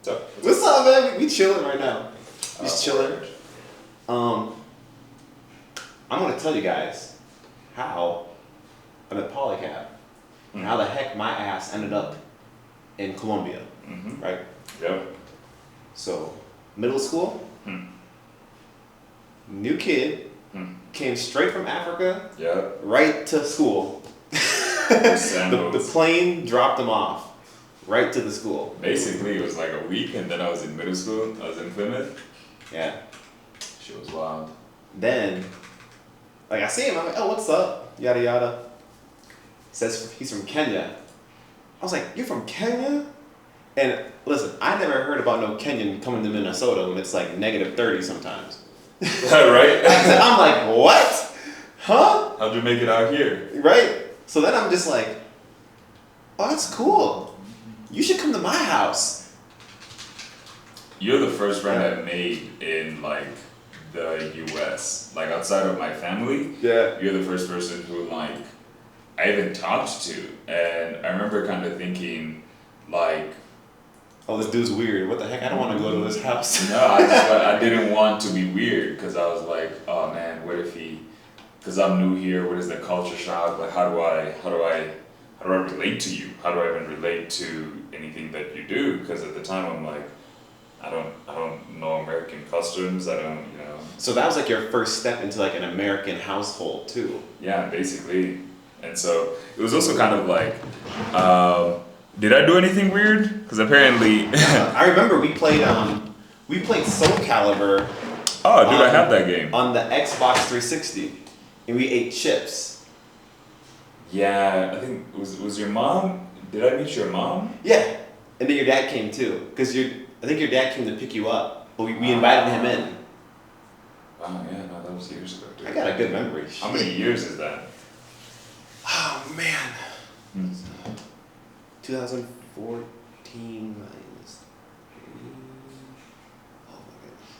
What's up, man? We chilling right now. Just chilling. I'm gonna tell you guys how I'm at Polycap and how the heck my ass ended up in Colombia. Right? Yep. So, middle school, new kid, came straight from Africa, right to school. the plane dropped him off right to the school. Basically, it was like a week, and then I was in middle school. I was in Plymouth. Yeah. Shit was wild. Then, like, I see him, I'm like, oh, what's up? Yada yada. He says he's from Kenya. I was like, you're from Kenya? And listen, I never heard about no Kenyan coming to Minnesota when it's like -30 sometimes. Right? I'm like, what? Huh? How'd you make it out here? Right? So then I'm just like, oh, that's cool. You should come to my house. You're the first friend I've made in like the US. Like outside of my family. Yeah. You're the first person who like I even talked to. And I remember kind of thinking like, oh, this dude's weird. What the heck? I don't want to go to his house. No, I didn't want to be weird because I was like, oh man, what if he, because I'm new here, what is the culture shock? Like how do I relate to you? How do I even relate to anything that you do? Because at the time I'm like, I don't know American customs. I don't, you know. So that was like your first step into like an American household too. Yeah, basically. And so it was also kind of like, did I do anything weird? Because apparently, I remember we played Soul Calibur. Oh, dude, I have that game on the Xbox 360, and we ate chips. Yeah, I think was your mom? Did I meet your mom? Yeah, and then your dad came too, because I think your dad came to pick you up, but we invited him in. Oh yeah, no, that was years ago, dude. I got a good memory. How many years is that? Oh man. 2014 minus 3. Oh my goodness.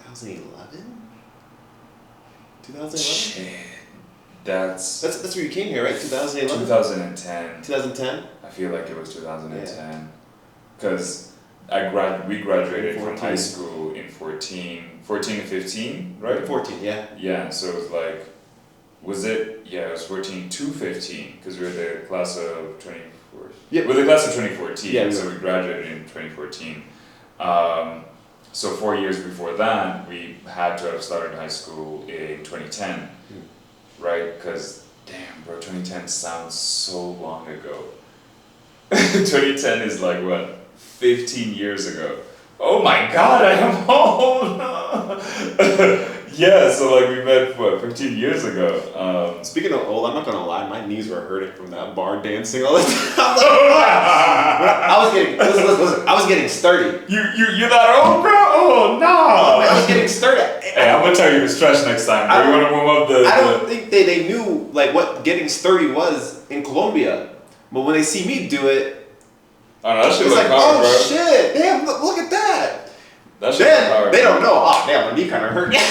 2011? 2011? Shit. That's where you came here, right? 2011? 2010. 2010? I feel like it was 2010. Because we graduated from high school in 14 and 15, right? 14, yeah. Yeah, so it was like, was it? Yeah, it was 14 to 15 because we were the class of 2014. Yeah. We're the class of 2014, yeah, so we graduated in 2014. So 4 years before that, we had to have started high school in 2010, right? Because, damn, bro, 2010 sounds so long ago. 2010 is like, what, 15 years ago. Oh my god, I am old! Yeah, so like we met, what, 15 years ago. Speaking of old, I'm not gonna lie, my knees were hurting from that bar dancing all the time. I was getting sturdy. You're that old, bro? Oh, no! I was getting sturdy. Hey, I'm gonna tell you to stretch next time, bro. You wanna warm up the... I don't think they knew like what getting sturdy was in Colombia. But when they see me do it, oh, no, that shit it's like, hard, oh bro. shit, damn, look at that. That shit Then they don't know. Oh damn, my knee kind of hurt. Is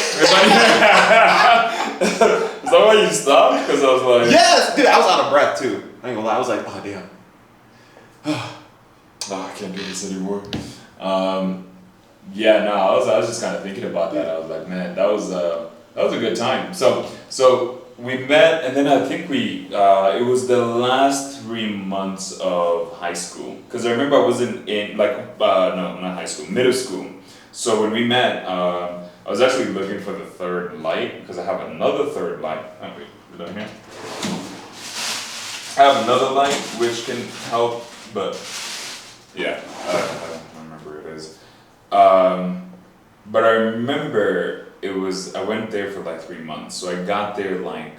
that why you stopped? Because I was like, yes, dude, I was out of breath too. I ain't gonna lie, I was like, oh damn. Oh, I can't do this anymore. Yeah, no, I was just kind of thinking about that. I was like, man, that was a good time. So we met, and then I think it was the last 3 months of high school. Because I remember I was in like, no, not high school, middle school. So when we met, I was actually looking for the third light, because I have another third light. Oh, wait, is that here? I have another light which can help, but yeah, I don't remember where it is. But I remember I went there for like 3 months. So I got there like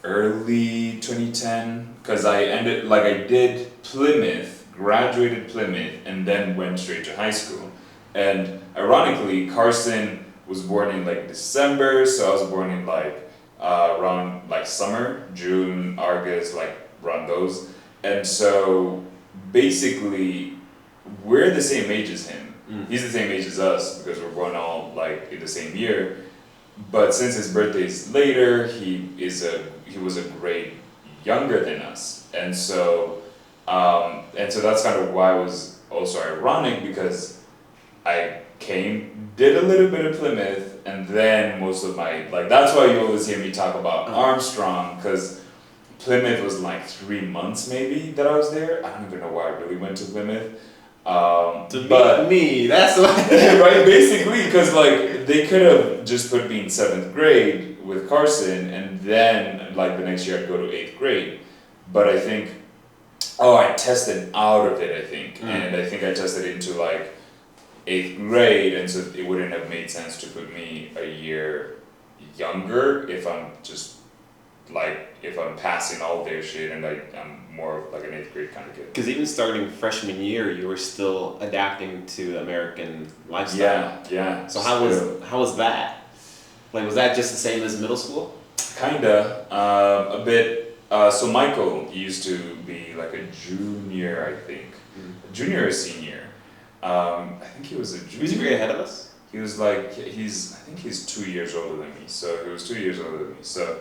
early 2010, because I did Plymouth, graduated Plymouth, and then went straight to high school. And ironically, Carson was born in like December, so I was born in like around like summer, June, August, like around those. And so basically, we're the same age as him. He's the same age as us because we're born all like in the same year. But since his birthday is later, he was a grade younger than us, and so And so that's kind of why it was also ironic, because I came, did a little bit of Plymouth, and then most of my, like, that's why you always hear me talk about Armstrong, because Plymouth was like 3 months maybe that I was there. I don't even know why I really went to Plymouth. But me, that's what. Right, basically, because like they could have just put me in 7th grade with Carson, and then like the next year I'd go to 8th grade. But I think, I tested out of it, I think, and I think I tested into like 8th grade, and so it wouldn't have made sense to put me a year younger if I'm just like, if I'm passing all their shit and like I'm more of like an 8th grade kind of kid. Because even starting freshman year, you were still adapting to American lifestyle. Yeah. So how was that? Like, was that just the same as middle school? Kinda, a bit. So Michael used to be like a junior, I think, a junior or senior. I think he was a junior. Was he very ahead of us? He was like, I think he's 2 years older than me. So he was 2 years older than me. So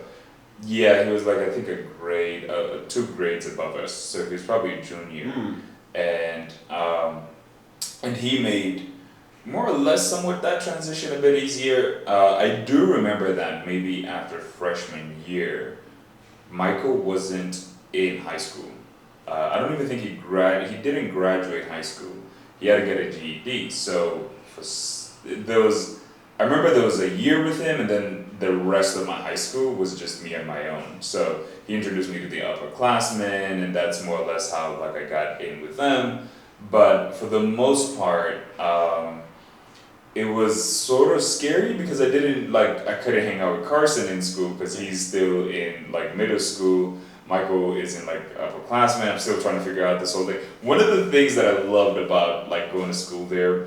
yeah, he was like, I think a grade, 2 grades above us. So he was probably a junior. And he made more or less somewhat that transition a bit easier. I do remember that maybe after freshman year, Michael wasn't in high school. I don't even think he didn't graduate high school. He had to get a GED. So I remember there was a year with him, and then the rest of my high school was just me on my own. So he introduced me to the upperclassmen, and that's more or less how like I got in with them. But for the most part, it was sort of scary because I couldn't hang out with Carson in school because he's still in like middle school. Michael is in like upperclassmen. I'm still trying to figure out this whole thing. One of the things that I loved about like going to school there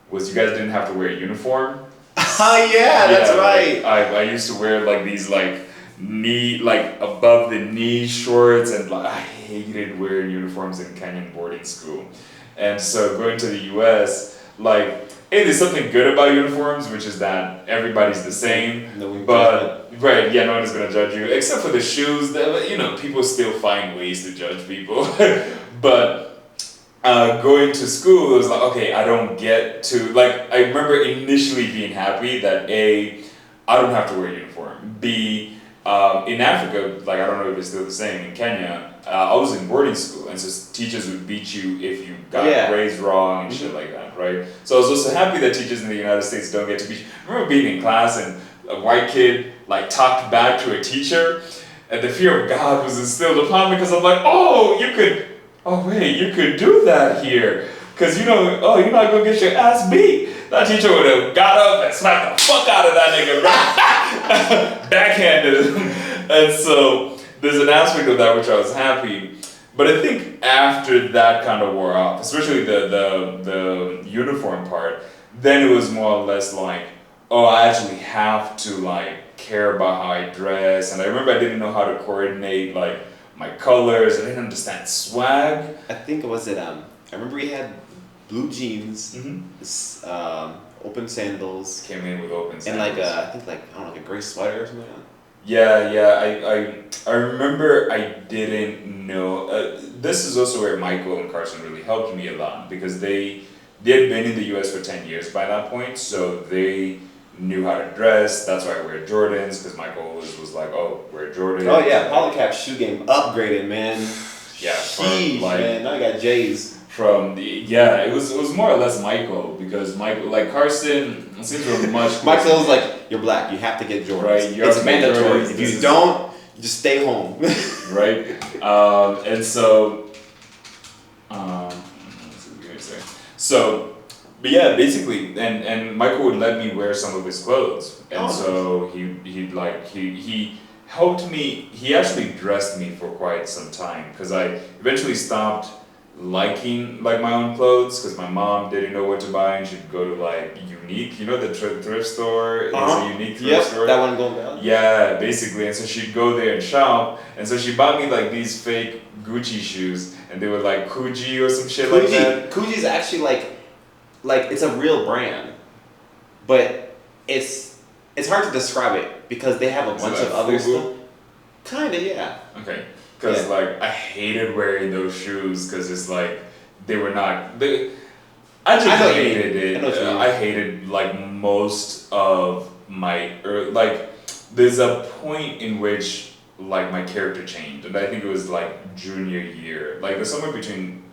was you guys didn't have to wear a uniform. Oh yeah, that's right. I used to wear like these like knee, like above the knee shorts, and like I hated wearing uniforms in Kenyan boarding school. And so going to the US, like, hey, there's something good about uniforms, which is that everybody's the same. Right, yeah, no one is gonna judge you, except for the shoes. That, you know, people still find ways to judge people. But going to school, it was like, okay, I don't get to, like, I remember initially being happy that A, I don't have to wear a uniform. B, in Africa, like, I don't know if it's still the same, in Kenya, I was in boarding school, and so teachers would beat you if you got grades wrong and shit like that, right? So I was also happy that teachers in the United States don't get to beat you. I remember being in class and a white kid, like, talked back to a teacher, and the fear of God was instilled upon me because I'm like, you could do that here. Because, you're not going to get your ass beat. That teacher would have got up and smacked the fuck out of that nigga, right? Backhanded him. And so there's an aspect of that which I was happy. But I think after that kind of wore off, especially the uniform part, then it was more or less like, I actually have to like care about how I dress. And I remember I didn't know how to coordinate like my colors. I didn't understand swag. I think I remember we had blue jeans, open sandals. Came in with open sandals. And like I think like I don't know, like a gray sweater or something like that. Yeah. I remember I didn't know. This is also where Michael and Carson really helped me a lot because they had been in the U.S. for 10 years by that point, so they knew how to dress. That's why I wear Jordans, because Michael always was like, wear Jordans. Oh yeah, Polycap shoe game upgraded, man. Yeah, Jeez, man. Now I got J's. It was more or less Michael, because Michael, like Carson, seems to be much. Michael was like, you're black, you have to get Jordans. Right, it's mandatory. If you don't, you just stay home. Right, and so, but yeah, basically, and Michael would let me wear some of his clothes, and so he helped me. He actually dressed me for quite some time because I eventually stopped liking like my own clothes because my mom didn't know what to buy and she'd go to like Unique, the thrift store. It's a Unique thrift store. That one going down. Yeah, basically, and so she'd go there and shop, and so she bought me like these fake Gucci shoes, and they were like Coogee or some shit like that. Coogee is actually like it's a real brand, but it's hard to describe it because they have a bunch of other stuff. Kinda, yeah. Okay. Because, Yeah. like, I hated wearing those shoes because it's like, they were not, I just I know what you mean. hated it. I know what you mean. I hated, like, most of my, like, there's a point in which, like, my character changed. And I think it was, like, junior year. Like, the summer between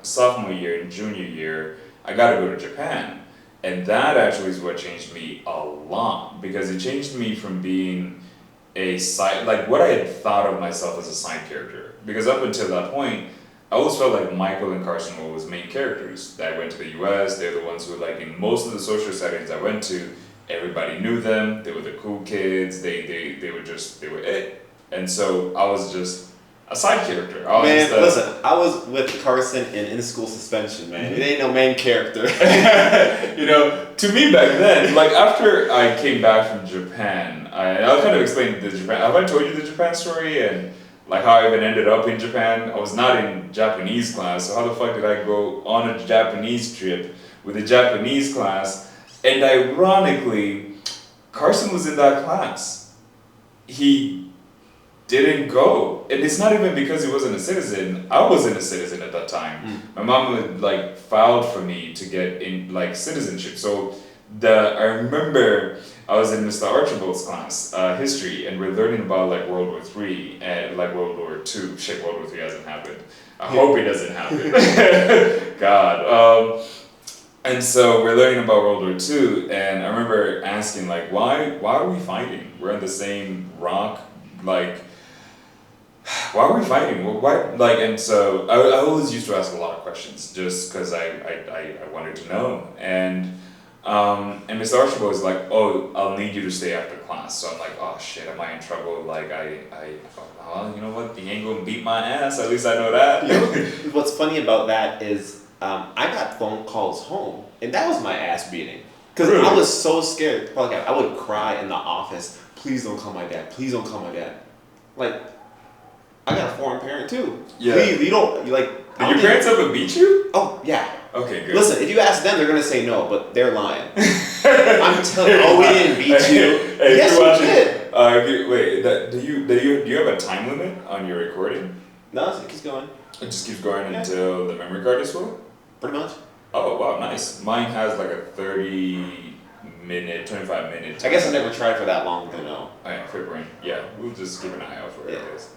sophomore year and junior year, I got to go to Japan. And that actually is what changed me a lot. Because it changed me from being a side, like what I had thought of myself as a side character. Because up until that point, I always felt like Michael and Carson were always main characters. That went to the US, they're the ones who, like, in most of the social settings I went to, everybody knew them, they were the cool kids, they were it. And so I was just a side character. I was Man, just a, listen, I was with Carson in school suspension, man. It ain't no main character. you know, to me back then, like after I came back from Japan, I'll kind of explain the Japan. Have I told you the Japan story and like how I even ended up in Japan? I was not in Japanese class, so how the fuck did I go on a Japanese trip with a Japanese class? And ironically, Carson was in that class. He didn't go. And it's not even because he wasn't a citizen. I wasn't a citizen at that time. My mom had like filed for me to get in like citizenship. So I remember I was in Mr. Archibald's class, history, and we're learning about like World War III and like World War II. Shit, World War III hasn't happened. I hope it doesn't happen. God. And so we're learning about World War II, and I remember asking like, why are we fighting? We're in the same rock, like, why are we fighting? Well, why, like, and so I always used to ask a lot of questions just because I wanted to know. And Mr. Archibald was like, oh, I'll need you to stay after class. So I'm like, oh shit, am I in trouble? Like, well, you know what? He ain't gonna beat my ass. At least I know that. You know, what's funny about that is I got phone calls home, and that was my ass beating. Because Really? I was so scared. Like, I would cry in the office, please don't call my dad, please don't call my dad. Like, I got a foreign parent too. Yeah. Please, you don't, like... Did your parents ever beat you? Oh, yeah. Okay, good. Listen, if you ask them, they're going to say no, but they're lying. I'm telling you, oh, we didn't beat you. Hey, Yes, we did. Wait, do you have a time limit on your recording? No, it keeps going. It just keeps going until the memory card is full? Pretty much. Oh, wow, nice. Mine has like a 30-minute, 25-minute. I guess I never tried for that long to know. Oh, yeah, February. Yeah, we'll just keep an eye out for it, Yeah. I guess.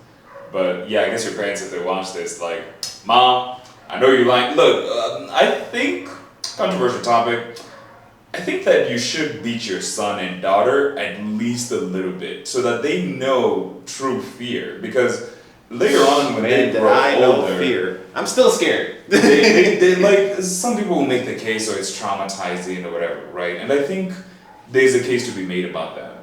But yeah, I guess your parents, if they watch this, like, Mom, I know you like. Look, I think, controversial topic, I think that you should beat your son and daughter at least a little bit so that they know true fear. Because later on, when they grow older, fear. I'm still scared. they like, some people will make the case or it's traumatizing or whatever, right? And I think there's a case to be made about that.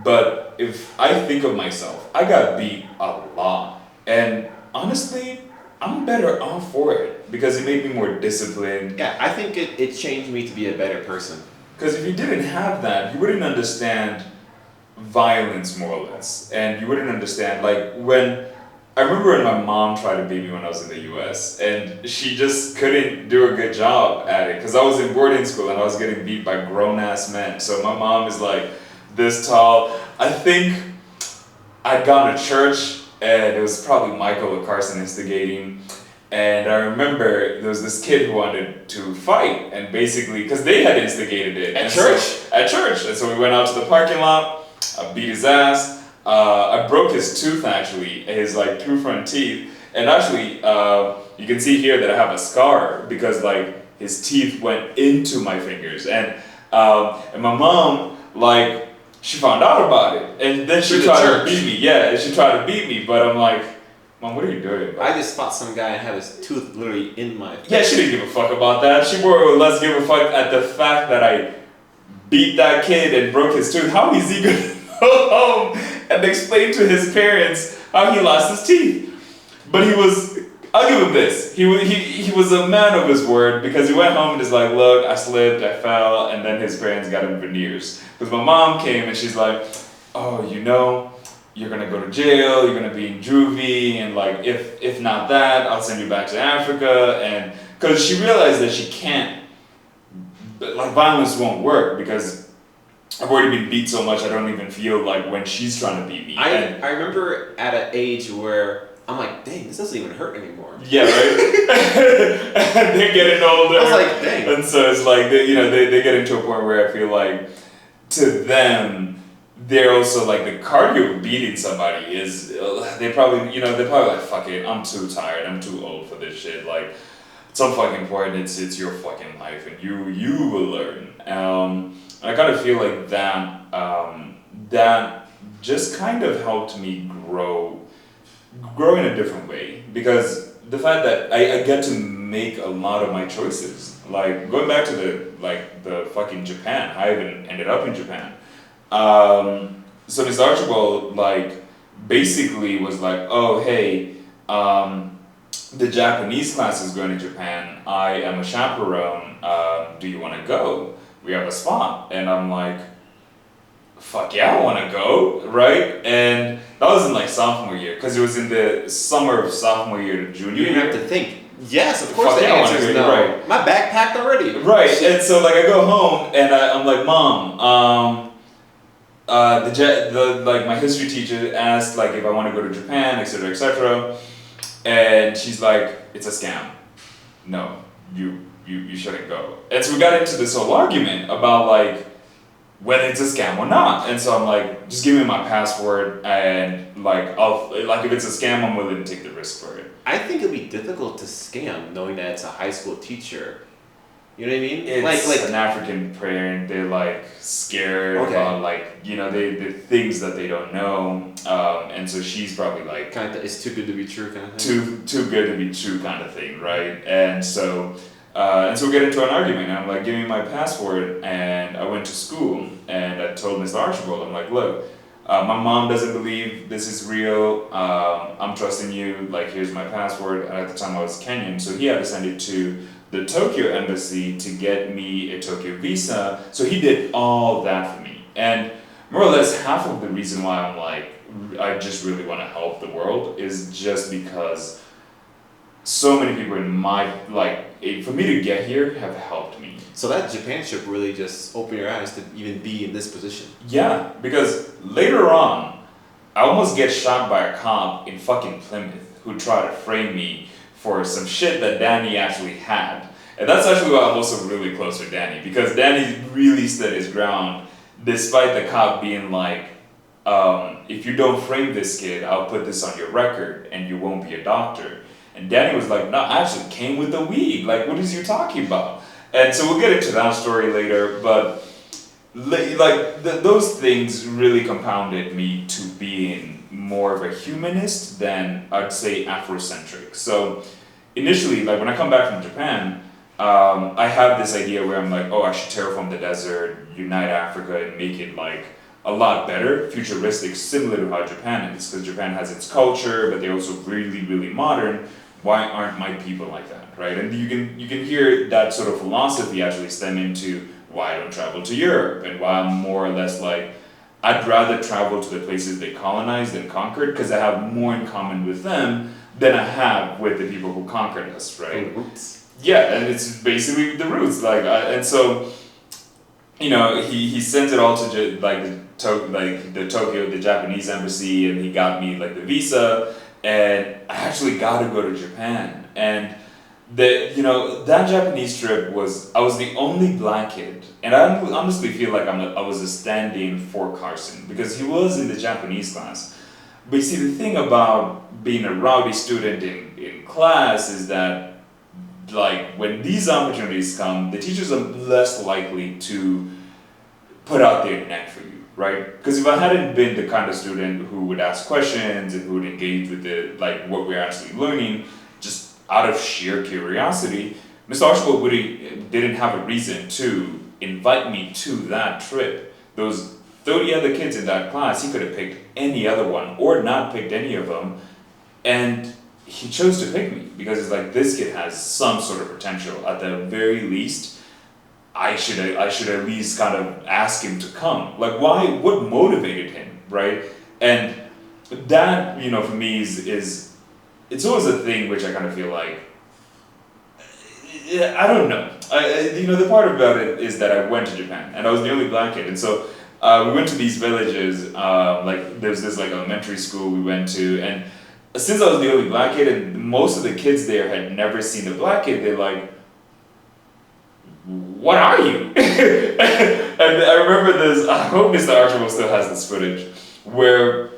But if I think of myself, I got beat a lot. And honestly, I'm better off for it because it made me more disciplined. Yeah, I think it changed me to be a better person. Because if you didn't have that, you wouldn't understand violence more or less. And you wouldn't understand, like, I remember when my mom tried to beat me when I was in the US, and she just couldn't do a good job at it because I was in boarding school and I was getting beat by grown-ass men. So my mom is like this tall. I think I'd gone to church and it was probably Michael or Carson instigating. And I remember there was this kid who wanted to fight, and basically, because they had instigated it. At church? At church. And so we went out to the parking lot, I beat his ass. I broke his tooth actually, his like two front teeth. And actually, you can see here that I have a scar because like his teeth went into my fingers. And my mom, like, she found out about it. And then she tried to beat me. Yeah, she tried to beat me, but I'm like, Mom, what are you doing? I just fought some guy and had his tooth literally in my face. Yeah, she didn't give a fuck about that. She more or less gave a fuck at the fact that I beat that kid and broke his tooth. How is he gonna go home and explain to his parents how he lost his teeth? But I'll give him this. He was a man of his word because he went home and is like, look, I slipped, I fell, and then his parents got him veneers. Because my mom came and she's like, oh, you know, you're gonna go to jail, you're gonna be in juvie, and like, if not that, I'll send you back to Africa. And because she realized that she can't, like, violence won't work because I've already been beat so much I don't even feel like when she's trying to beat me. I remember at an age where I'm like, dang, this doesn't even hurt anymore. Yeah, right? And they're getting older. I was like, dang. And so it's like, they get into a point where I feel like, to them, they're also like, the cardio of beating somebody is, they're probably like, fuck it, I'm too tired, I'm too old for this shit. Like, at some fucking point, it's your fucking life, and you will learn. I kind of feel like that just kind of helped me grow in a different way, because the fact that I get to make a lot of my choices, like going back to the fucking Japan, I even ended up in Japan. So Mr. Archibald basically was like, oh hey, the Japanese class is going to Japan. I am a chaperone. Do you want to go? We have a spot. And I'm like, fuck yeah, I want to go, right? And that was in sophomore year, because it was in the summer of sophomore year to junior You year. didn't have to think. Yes, of course Fuck the yeah, I answer wanna is go, no. right. My bag packed already. Right, and so I go home and I'm like, Mom, my history teacher asked if I want to go to Japan, etc., etc., and she's like, it's a scam. No, you shouldn't go. And so we got into this whole argument about whether it's a scam or not. And so I'm like, just give me my password, and I'll if it's a scam, I'm willing to take the risk for it. I think it'd be difficult to scam knowing that it's a high school teacher. You know what I mean? It's an African parent. They're scared about the things that they don't know, and so she's probably kind of, it's too good to be true kind of thing. too good to be true kind of thing, right? And so we get into an argument. And I'm like, give me my password, and I went to school and I told Mr. Archibald, I'm like, look, my mom doesn't believe this is real. I'm trusting you. Here's my password. And at the time I was Kenyan, so he had to send it to the Tokyo embassy to get me a Tokyo visa. So he did all that for me. And more or less half of the reason why I'm I just really want to help the world is just because so many people in my, for me to get here have helped me. So that Japan trip really just opened your eyes to even be in this position. Yeah, because later on, I almost get shot by a cop in fucking Plymouth who tried to frame me for some shit that Danny actually had. And that's actually why I'm also really close with Danny, because Danny really stood his ground despite the cop being like, if you don't frame this kid, I'll put this on your record and you won't be a doctor. And Danny was like, no, I actually came with the weed. What is you talking about? And so we'll get into that story later, but those things really compounded me to being more of a humanist than I'd say Afrocentric. So initially, when I come back from Japan, I have this idea where I'm like, oh, I should terraform the desert, unite Africa, and make it a lot better, futuristic, similar to how Japan is, because Japan has its culture, but they're also really, really modern. Why aren't my people like that, right? And you can hear that sort of philosophy actually stem into why I don't travel to Europe, and why I'm more or less I'd rather travel to the places they colonized and conquered, because I have more in common with them than I have with the people who conquered us, right? Roots. Yeah, and it's basically the roots. And so, he sent it all to the Tokyo, the Japanese embassy, and he got me the visa, and I actually got to go to Japan. And that Japanese trip I was the only black kid, and I honestly feel like I was a stand-in for Carson, because he was in the Japanese class. But you see, the thing about being a rowdy student in class is that when these opportunities come, the teachers are less likely to put out their neck for you, right? Because if I hadn't been the kind of student who would ask questions and who would engage with what we're actually learning, just out of sheer curiosity, Mr. Archibald didn't have a reason to invite me to that trip. Those 30 other kids in that class, he could have picked any other one or not picked any of them, and he chose to pick me because it's this kid has some sort of potential. At the very least, I should at least kind of ask him to come. Why? What motivated him, right? And that, for me is it's always a thing which I kind of feel I don't know. The part about it is that I went to Japan and I was the only black kid, and so we went to these villages. Like there's this like elementary school we went to, and since I was the only black kid, and most of the kids there had never seen a black kid, they're like, "What are you?" And I remember this. I hope Mr. Archibald still has this footage where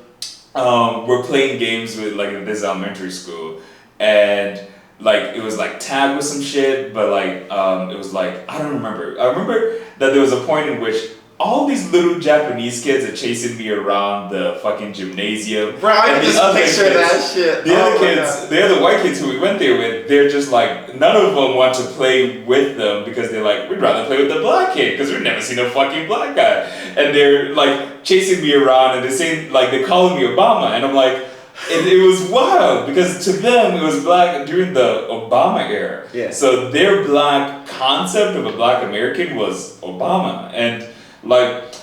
we're playing games with like this elementary school, and like it was like tag with some shit, but like it was like I don't remember. I remember that there was a point in which all these little Japanese kids are chasing me around the fucking gymnasium. Bro, I can just picture that shit. The other kids, the other white kids who we went there with, they're just like, none of them want to play with them because they're like, we'd rather play with the black kid because we've never seen a fucking black guy. And they're like chasing me around and they're saying, like, they're calling me Obama. And I'm like, it was wild because to them it was black during the Obama era. Yeah. So their black concept of a black American was Obama. And like,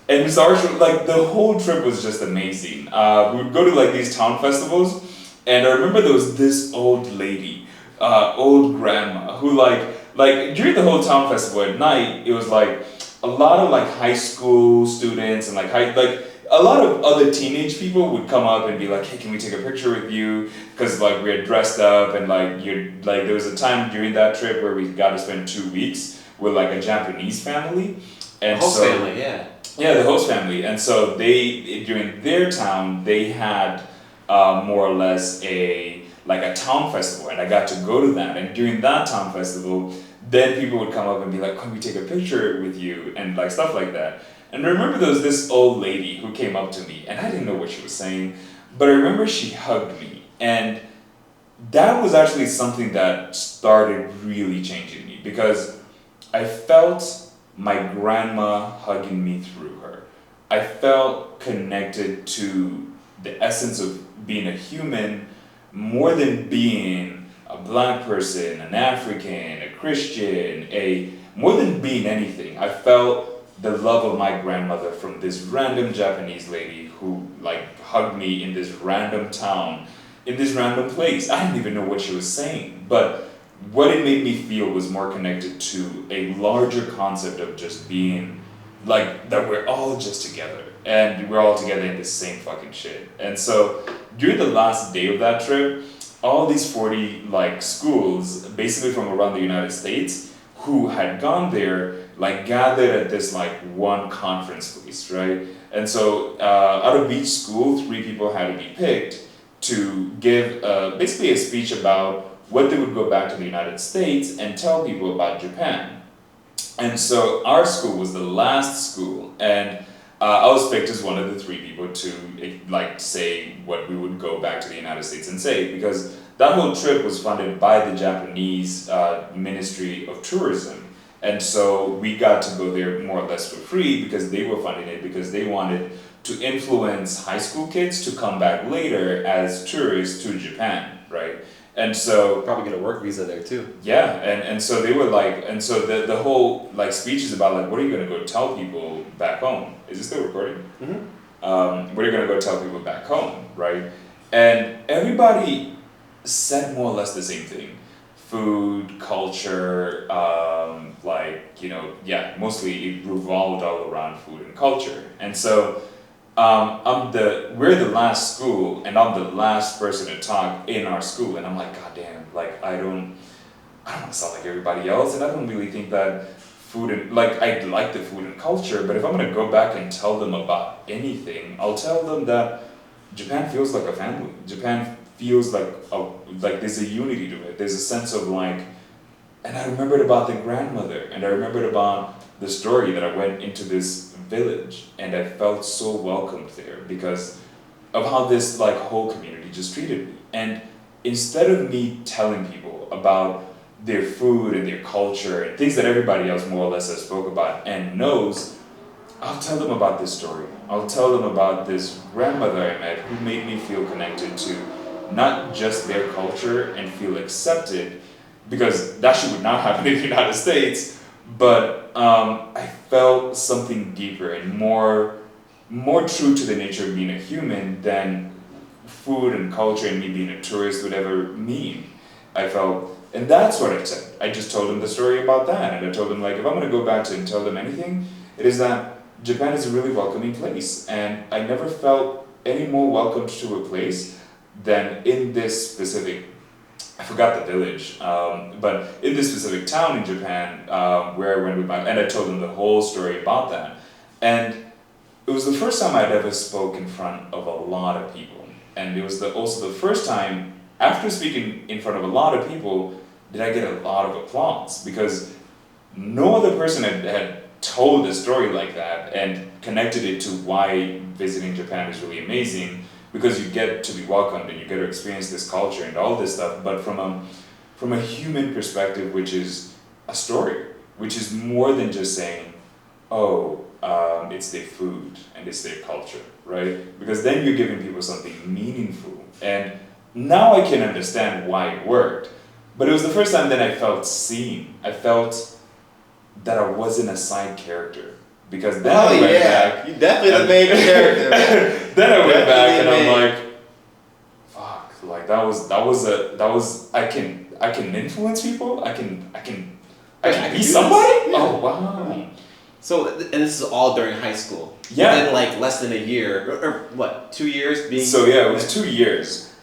and Mr. Archibald, like the whole trip was just amazing. We would go to like these town festivals, and I remember there was this old lady, old grandma, who like during the whole town festival at night, it was like a lot of like high school students and like a lot of other teenage people would come up and be like, hey, can we take a picture with you? Because like we had dressed up and like there was a time during that trip where we got to spend 2 weeks with like a Japanese family. And the host family, yeah. Yeah, the host family. And so they, during their town, they had more or less a town festival, and I got to go to that. And during that town festival, then people would come up and be like, can we take a picture with you? And like stuff like that. And I remember there was this old lady who came up to me, and I didn't know what she was saying, but I remember she hugged me. And that was actually something that started really changing me, because I felt my grandma hugging me through her. I felt connected to the essence of being a human more than being a black person, an African, a Christian, more than being anything. I felt the love of my grandmother from this random Japanese lady who like hugged me in this random town, in this random place. I didn't even know what she was saying, but what it made me feel was more connected to a larger concept of just being like that we're all just together and we're all together in the same fucking shit. And so during the last day of that trip, all these 40 like schools basically from around the United States who had gone there like gathered at this like one conference place, right? And so out of each school, 3 people had to be picked to give basically a speech about what they would go back to the United States and tell people about Japan. And so our school was the last school, and I was picked as one of the 3 people to like say what we would go back to the United States and say, because that whole trip was funded by the Japanese Ministry of Tourism. And so we got to go there more or less for free because they were funding it, because they wanted to influence high school kids to come back later as tourists to Japan, right? And so probably get a work visa there too. Yeah, and so they were like, and so the whole like speech is about like, what are you gonna go tell people back home? Is it still recording? Mm-hmm. What are you gonna go tell people back home, right? And everybody said more or less the same thing: food, culture, mostly it revolved all around food and culture. And so we're the last school, and I'm the last person to talk in our school, and I'm like, God damn, like I don't want to sound like everybody else, and I don't really think that food and I like the food and culture, but if I'm gonna go back and tell them about anything, I'll tell them that Japan feels like a family. Japan feels like there's a unity to it. There's a sense of like, and I remembered about the grandmother, and I remembered about the story that I went into this village and I felt so welcomed there because of how this like whole community just treated me. And instead of me telling people about their food and their culture and things that everybody else more or less has spoke about and knows, I'll tell them about this story. I'll tell them about this grandmother I met who made me feel connected to not just their culture and feel accepted, because that shit would not happen in the United States, but I felt something deeper and more true to the nature of being a human than food and culture and me being a tourist would ever mean. I felt, and that's what I said. I just told them the story about that, and I told them like, if I'm gonna go back to and tell them anything, it is that Japan is a really welcoming place, and I never felt any more welcomed to a place than in this specific, I forgot the village, but in this specific town in Japan, where I went with and I told them the whole story about that. And it was the first time I'd ever spoke in front of a lot of people. And it was also the first time, after speaking in front of a lot of people, did I get a lot of applause. Because no other person had told a story like that and connected it to why visiting Japan is really amazing, because you get to be welcomed and you get to experience this culture and all this stuff, but from a human perspective, which is a story, which is more than just saying, oh, it's their food and it's their culture, right? Because then you're giving people something meaningful. And now I can understand why it worked. But it was the first time that I felt seen. I felt that I wasn't a side character. Because then I went back. You definitely the main character. Then I went back and I'm like, fuck, like that was I can influence people. I can be somebody. Oh wow. So, and this is all during high school. Yeah. Within like less than a year, or what, 2 years being. So yeah, it was 2 years.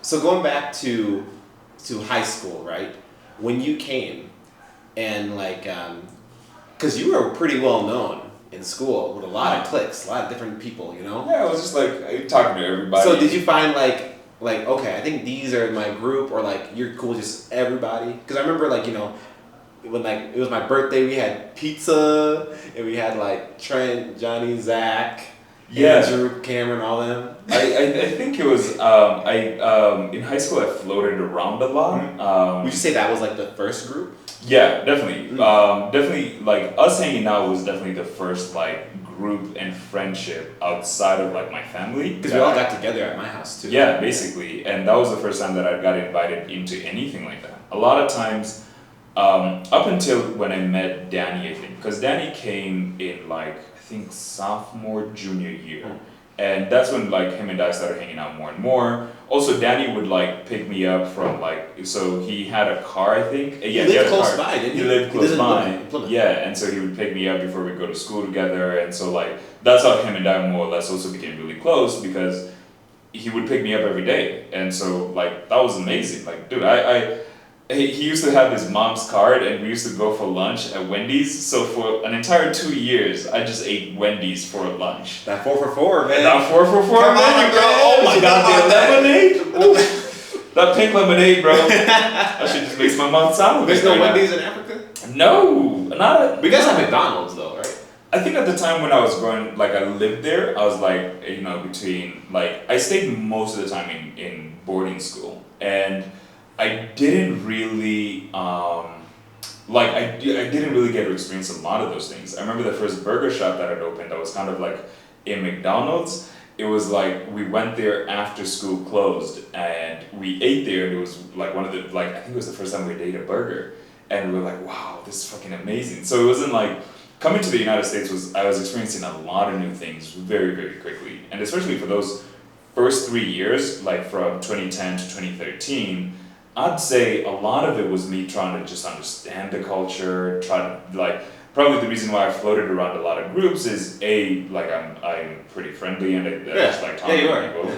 So going back to high school, right? When you came, and like, because you were pretty well known in school with a lot of cliques, a lot of different people, you know. Yeah, I was just like talking to everybody. So did you find like okay, I think these are my group, or like you're cool with just everybody? Because I remember like, you know, when like it was my birthday, we had pizza, and we had like Trent, Johnny, Zach, Andrew, Cameron, all them. I think it was in high school I floated around a lot. Mm-hmm. Would you say that was like the first group? Yeah, definitely. Definitely, like us hanging out was definitely the first like group and friendship outside of like my family. Because we all got together at my house too. Yeah, basically, and that was the first time that I got invited into anything like that. A lot of times. Up until when I met Danny, I think, because Danny came in like I think sophomore, junior year, and that's when like him and I started hanging out more and more. Also, Danny would like pick me up from like, so he had a car, I think. Yeah, he lived close by, didn't he? He lived close by. Plymouth. Yeah, and so he would pick me up before we go to school together, and so like that's how him and I more or less also became really close, because he would pick me up every day, and so like that was amazing. Like, dude, he used to have his mom's card, and we used to go for lunch at Wendy's. So for an entire 2 years, I just ate Wendy's for lunch. That 4 for 4, man. That 4 for 4 menu, bro. Oh my god, the lemonade. That pink lemonade, bro. That shit just makes my mouth sound. There's no Wendy's in Africa? No, not. We guys have McDonald's though, right? I think at the time when I was growing, like I lived there, I was like, you know, between like I stayed most of the time in boarding school, and I didn't really I didn't really get to experience a lot of those things. I remember the first burger shop that I'd opened that was kind of like a McDonald's. It was like we went there after school closed, and we ate there, and it was like one of the I think it was the first time we'd ate a burger, and we were like, wow, this is fucking amazing. So it wasn't like coming to the United States I was experiencing a lot of new things very, very quickly, and especially for those first 3 years, like from 2010 to 2013. I'd say a lot of it was me trying to just understand the culture, probably the reason why I floated around a lot of groups is I'm pretty friendly and I just like talking to people.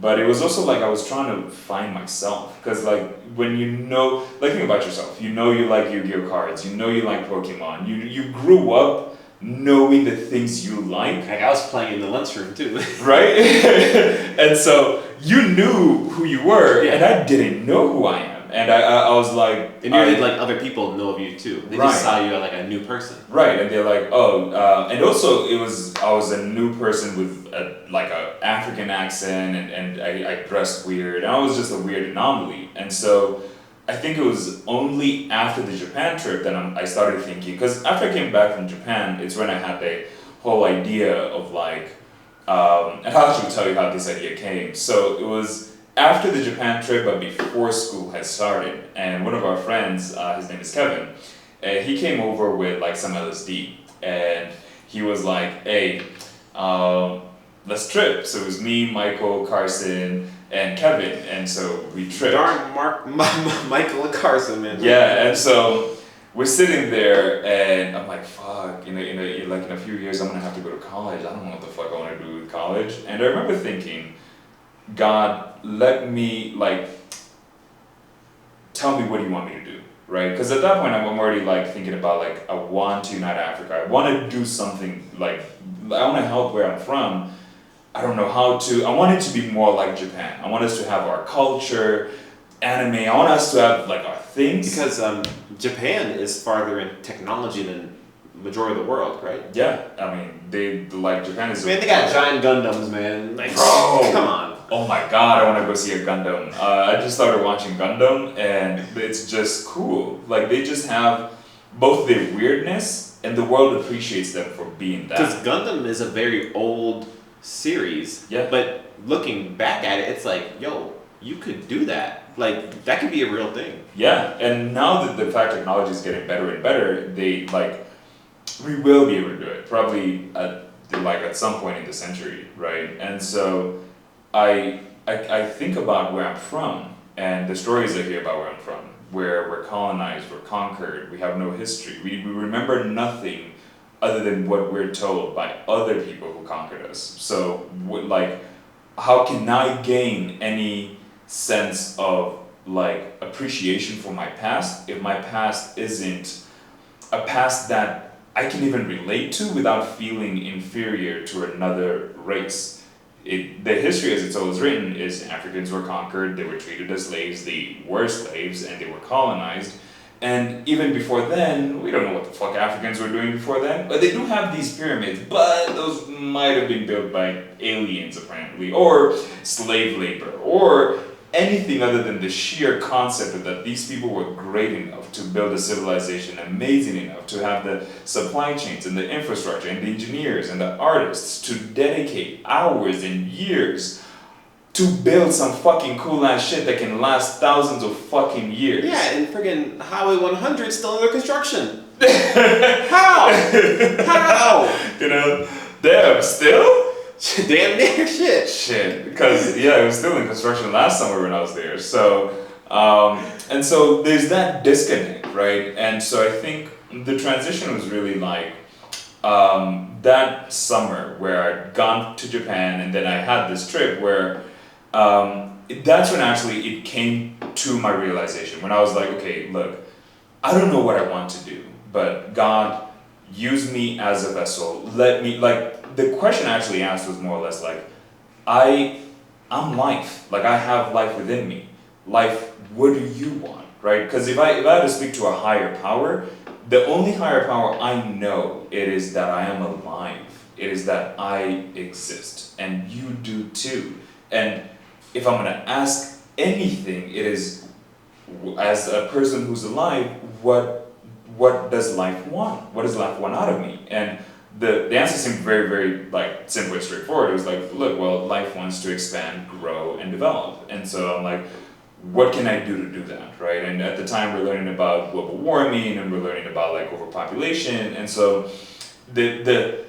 But it was also like I was trying to find myself, because like when you know, like think about yourself, you know you like Yu-Gi-Oh cards, you know you like Pokemon, you grew up knowing the things you like. Like I was playing in the lunchroom too. Right? And so you knew who you were, and I didn't know who I am. And I was like... And you like other people know of you too. They just saw you as like a new person. Right, and they're like, oh, and also I was a new person with a African accent, and I dressed weird, and I was just a weird anomaly. And so I think it was only after the Japan trip that I started thinking, because after I came back from Japan, it's when I had the whole idea of like, and I'll actually tell you how this idea came. So it was after the Japan trip, but before school had started, and one of our friends, his name is Kevin, he came over with like some LSD, and he was like, hey, let's trip. So it was me, Michael, Carson, and Kevin, and so we tripped. Darn Michael and Carson, man. Yeah, and so we're sitting there, and I'm like, fuck, in a few years, I'm gonna have to go to college. I don't know what the fuck I want to do with college. And I remember thinking, God, let me, like, tell me what you want me to do, right? Because at that point, I'm already, like, thinking about, like, I want to unite Africa. I want to do something, like, I want to help where I'm from. I don't know how to. I want it to be more like Japan. I want us to have our culture, anime. I want us to have, like, our things. Because Japan is farther in technology than majority of the world, right? Yeah, I mean, Japan is. Man, they got giant Gundams, man. Like, Bro, come on. Oh my god, I want to go see a Gundam. I just started watching Gundam, and it's just cool. Like, they just have both their weirdness, and the world appreciates them for being that. Because Gundam is a very old series. Yeah. But looking back at it, it's like, yo, you could do that. Like, that could be a real thing. Yeah, and now that the fact technology is getting better and better, we will be able to do it. Probably at some point in the century, right? And so I think about where I'm from and the stories I hear about where I'm from, where we're colonized, we're conquered, we have no history. We remember nothing other than what we're told by other people who conquered us. So, how can I gain any sense of, like, appreciation for my past if my past isn't a past that I can even relate to without feeling inferior to another race? The history as it's always written is Africans were conquered, they were treated as slaves, they were slaves, and they were colonized. And even before then, we don't know what the fuck Africans were doing before then, but they do have these pyramids, but those might have been built by aliens apparently, or slave labor, or anything other than the sheer concept that these people were great enough to build a civilization, amazing enough to have the supply chains and the infrastructure and the engineers and the artists to dedicate hours and years to build some fucking cool ass shit that can last thousands of fucking years. Yeah, and friggin' Highway 100 is still under construction. How? How? Damn, still? Damn near shit. Shit, because it was still in construction last summer when I was there. So, and so there's that disconnect, right? And so I think the transition was really like that summer where I'd gone to Japan, and then I had this trip where that's when actually it came to my realization. When I was like, okay, look, I don't know what I want to do, but God, use me as a vessel. Let me, the question I actually asked was more or less like, I'm life. Like, I have life within me. Life, what do you want, right? Because if I had to speak to a higher power, the only higher power I know, it is that I am alive. It is that I exist, and you do too. And if I'm gonna ask anything, it is, as a person who's alive, what does life want? What does life want out of me? And the answer seemed very, very simple and straightforward. It was like, look, well, life wants to expand, grow, and develop. And so I'm like, what can I do to do that, right? And at the time we're learning about global warming, and we're learning about overpopulation. And so the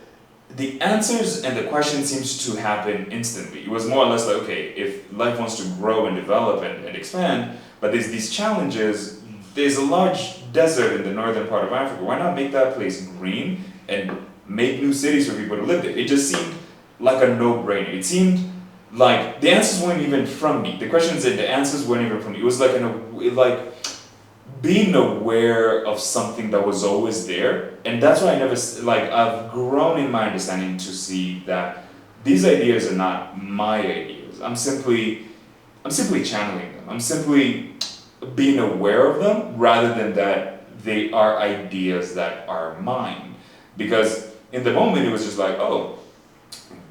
answers and the question seems to happen instantly. It was more or less like, okay, if life wants to grow and develop and expand, but there's these challenges. There's a large desert in the northern part of Africa. Why not make that place green and make new cities for people to live there? It just seemed like a no-brainer. It seemed like the answers weren't even from me. The questions and the answers weren't even from me. It was like being aware of something that was always there. And that's why I've grown in my understanding to see that these ideas are not my ideas. I'm simply channeling them. I'm simply being aware of them rather than that they are ideas that are mine. Because in the moment it was just like, oh,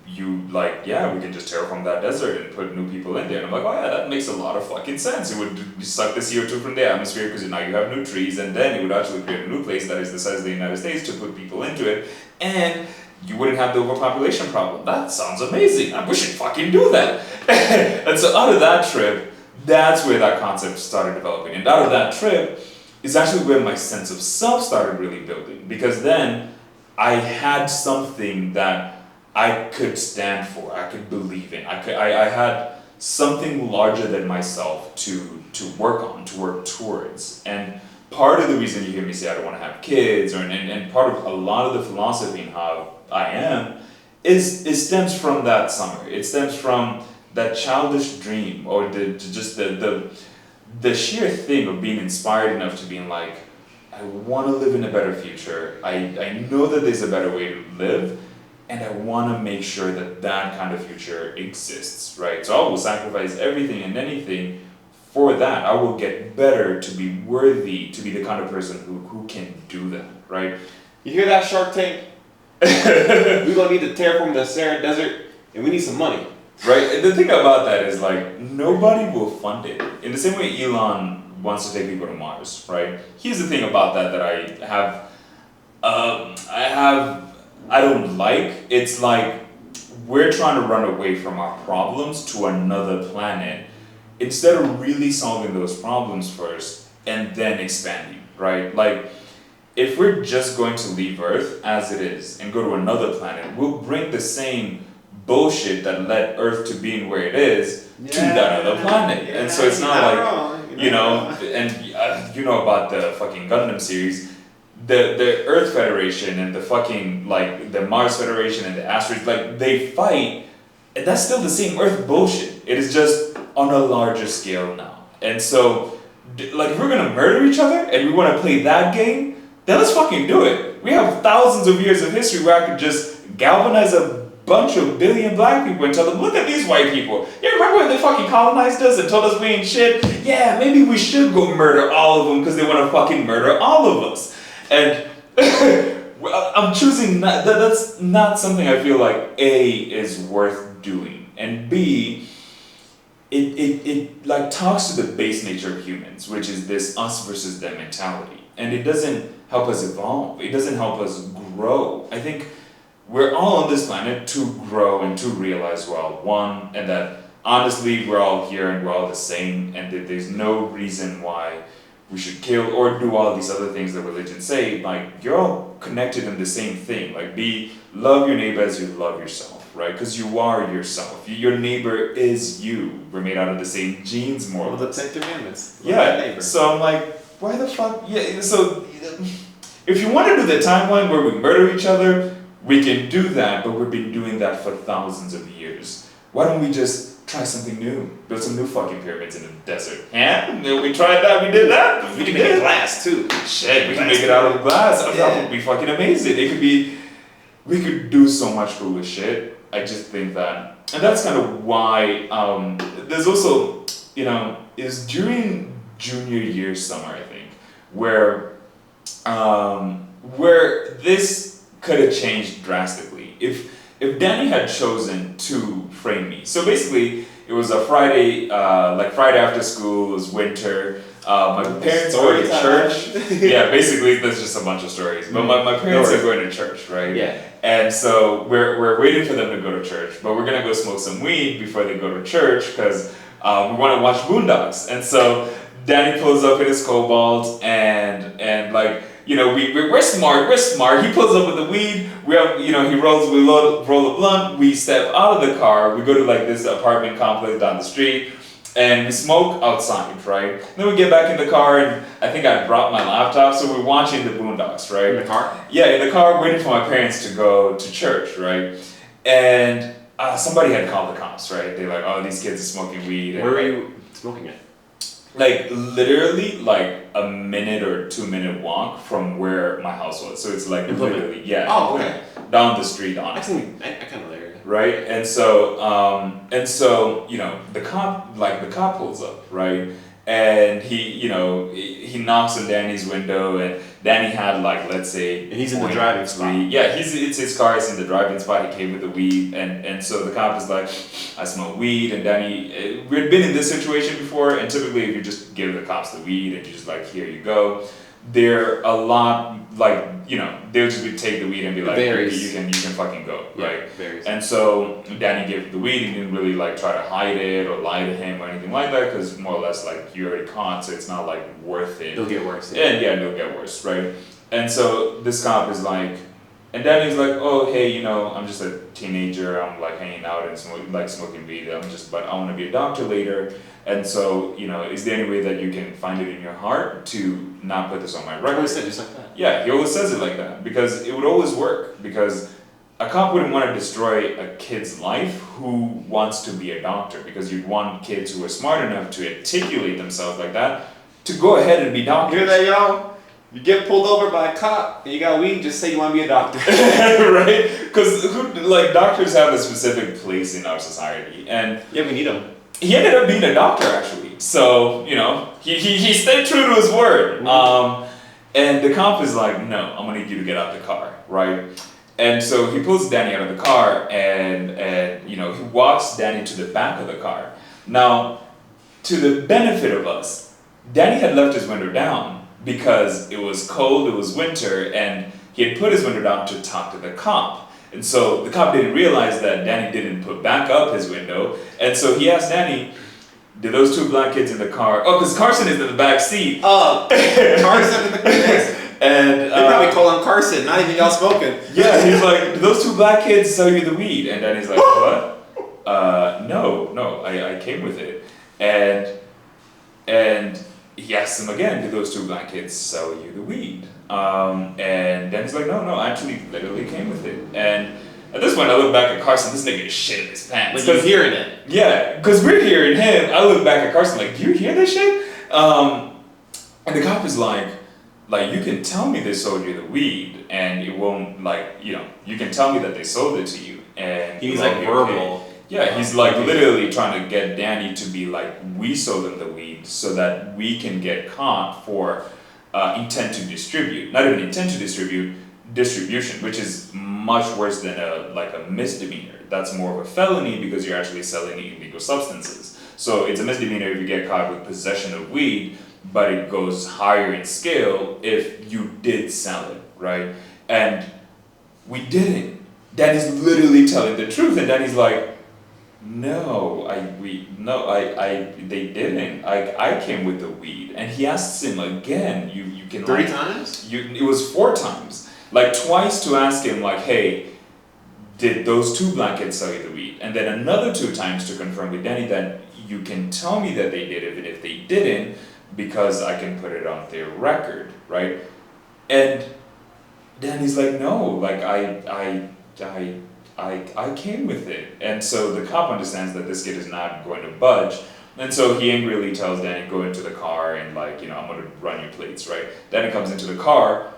we can just terraform that desert and put new people in there. And I'm like, oh yeah, that makes a lot of fucking sense. It would suck the CO2 from the atmosphere because now you have new trees, and then it would actually create a new place that is the size of the United States to put people into it, and you wouldn't have the overpopulation problem. That sounds amazing. We should fucking do that. And so out of that trip, that's where that concept started developing. And out of that trip is actually where my sense of self started really building. Because then I had something that I could stand for, I could believe in. I had something larger than myself to work on, to work towards. And part of the reason you hear me say I don't want to have kids, and part of a lot of the philosophy and how I am, is it stems from that summer. It stems from that childish dream, or the sheer thing of being inspired enough to being like, I want to live in a better future. I know that there's a better way to live, and I want to make sure that that kind of future exists, right? So I will sacrifice everything and anything for that. I will get better to be worthy, to be the kind of person who can do that, right? You hear that, Shark Tank? We're gonna need to terraform the Sahara Desert, and we need some money. Right? And the thing about that is, like, nobody will fund it. In the same way Elon wants to take people to Mars, right? Here's the thing about that I don't like. It's like we're trying to run away from our problems to another planet instead of really solving those problems first and then expanding, right? Like, if we're just going to leave Earth as it is and go to another planet, we'll bring the same bullshit that led Earth to being where it is to that other planet. Yeah, and so it's not like, wrong. you know, and you know about the fucking Gundam series, the Earth Federation and the fucking, like, the Mars Federation and the asteroids, like, they fight, and that's still the same Earth bullshit. It is just on a larger scale now. And so, like, if we're gonna murder each other and we wanna play that game, then let's fucking do it. We have thousands of years of history where I could just galvanize a bunch of billion black people and tell them, look at these white people. You remember when they fucking colonized us and told us we ain't shit? Yeah, maybe we should go murder all of them because they want to fucking murder all of us. And I'm choosing not, that's not something I feel like A, is worth doing, and B, it like talks to the base nature of humans, which is this us versus them mentality. And it doesn't help us evolve. It doesn't help us grow. I think we're all on this planet to grow and to realize we're all one, and that honestly we're all here and we're all the same, and that there's no reason why we should kill or do all these other things that religions say. Like, you're all connected in the same thing. Like, love your neighbor as you love yourself, right? Because you are yourself. Your neighbor is you. We're made out of the same genes, more or less. The 10 Commandments. Yeah. So I'm like, why the fuck? Yeah. So if you want to do the timeline where we murder each other, we can do that, but we've been doing that for thousands of years. Why don't we just try something new? Build some new fucking pyramids in the desert. Yeah, we tried that, we did that. We can make it glass too. Shit, we can make it out of glass. That would be fucking amazing. We could do so much cool shit. I just think that, and that's kind of why, there's also, you know, is during junior year summer, I think, where this could have changed drastically if Danny had chosen to frame me. So basically, it was a Friday, like Friday after school. It was winter. My parents were going to church. Yeah, basically, there's just a bunch of stories. But my parents are going to church, right? Yeah. And so we're waiting for them to go to church, but we're gonna go smoke some weed before they go to church because we want to watch Boondocks. And so Danny pulls up in his Cobalt and like, you know, we're smart. He pulls up with the weed. We roll a blunt. We step out of the car. We go to like this apartment complex down the street, and we smoke outside, right? Then we get back in the car, and I think I dropped my laptop, so we're watching the Boondocks, right? In the car? Yeah, in the car, waiting for my parents to go to church, right? And somebody had called the cops, right? They're like, "Oh, these kids are smoking weed." Where were you smoking it? Like literally like a minute or 2 minute walk from where my house was. So it's like literally, yeah. Oh, okay. Down the street, honestly. I kind of know the area. Right? And so, you know, the cop pulls up, right? And he knocks on Danny's window, and Danny had like, let's say, and he's in the driving spot. Yeah, it's his car is in the driving spot. He came with the weed, and so the cop is like, I smoke weed, and Danny, we'd been in this situation before, and typically if you just give the cops the weed and you just like, here you go, they're a lot like, you know, they'll just take the weed and be like, you can fucking go, right? Varies. And so Danny gave the weed. He didn't really like try to hide it or lie to him or anything like that, because more or less like you already caught, so it's not like worth it. It'll get worse. Yeah, it'll get worse, right? And so this cop is like, And Danny's like, oh, hey, you know, I'm just a teenager. I'm like hanging out and smoking weed. But I want to be a doctor later. And so, you know, is there any way that you can find it in your heart to not put this on my record? He always said just like that. Yeah, he always says it like that because it would always work. Because a cop wouldn't want to destroy a kid's life who wants to be a doctor, because you'd want kids who are smart enough to articulate themselves like that to go ahead and be doctors. Hear that, y'all? You get pulled over by a cop and you got weed, just say you want to be a doctor. Right? Because like doctors have a specific place in our society, and yeah, we need them. He ended up being a doctor actually. So you know, he stayed true to his word. Mm-hmm. And the cop is like, no, I'm gonna need you to get out the car, right? And so he pulls Danny out of the car, and you know, he walks Danny to the back of the car. Now, to the benefit of us, Danny had left his window down because it was cold, it was winter, and he had put his window down to talk to the cop. And so the cop didn't realize that Danny didn't put back up his window, and so he asked Danny, did those two black kids in the car, oh, because Carson is in the back seat. Carson in the car. And they probably call him Carson, not even y'all smoking. Yeah, he's like, did those two black kids sell you the weed? And Danny's like, what? No, I came with it. And he asks him again, did those two black kids sell you the weed? And Danny's like, no, I actually literally came with it. And at this point, I look back at Carson, this nigga is shit in his pants. Like, you're hearing it. Yeah, because we're hearing him. I look back at Carson like, do you hear this shit? And the cop is like, you can tell me they sold you the weed, and it won't, you can tell me that they sold it to you. And he's like verbal. Okay. Yeah, he's like literally trying to get Danny to be like, we sold them the weed so that we can get caught for intent to distribute. Not even intent to distribute, distribution, which is much worse than a misdemeanor. That's more of a felony because you're actually selling illegal substances. So it's a misdemeanor if you get caught with possession of weed, but it goes higher in scale if you did sell it, right? And we didn't. Danny's literally telling the truth, and Danny's like, no, they didn't. I came with the weed. And he asks him again, you can 3 times? It was 4 times. Like twice to ask him like, hey, did those two black kids sell you the weed? And then another 2 times to confirm with Danny that you can tell me that they did, even if they didn't, because I can put it on their record, right? And Danny's like, no, like I came with it. And so the cop understands that this kid is not going to budge. And so he angrily tells Danny, go into the car and I'm going to run your plates, right? Danny comes into the car,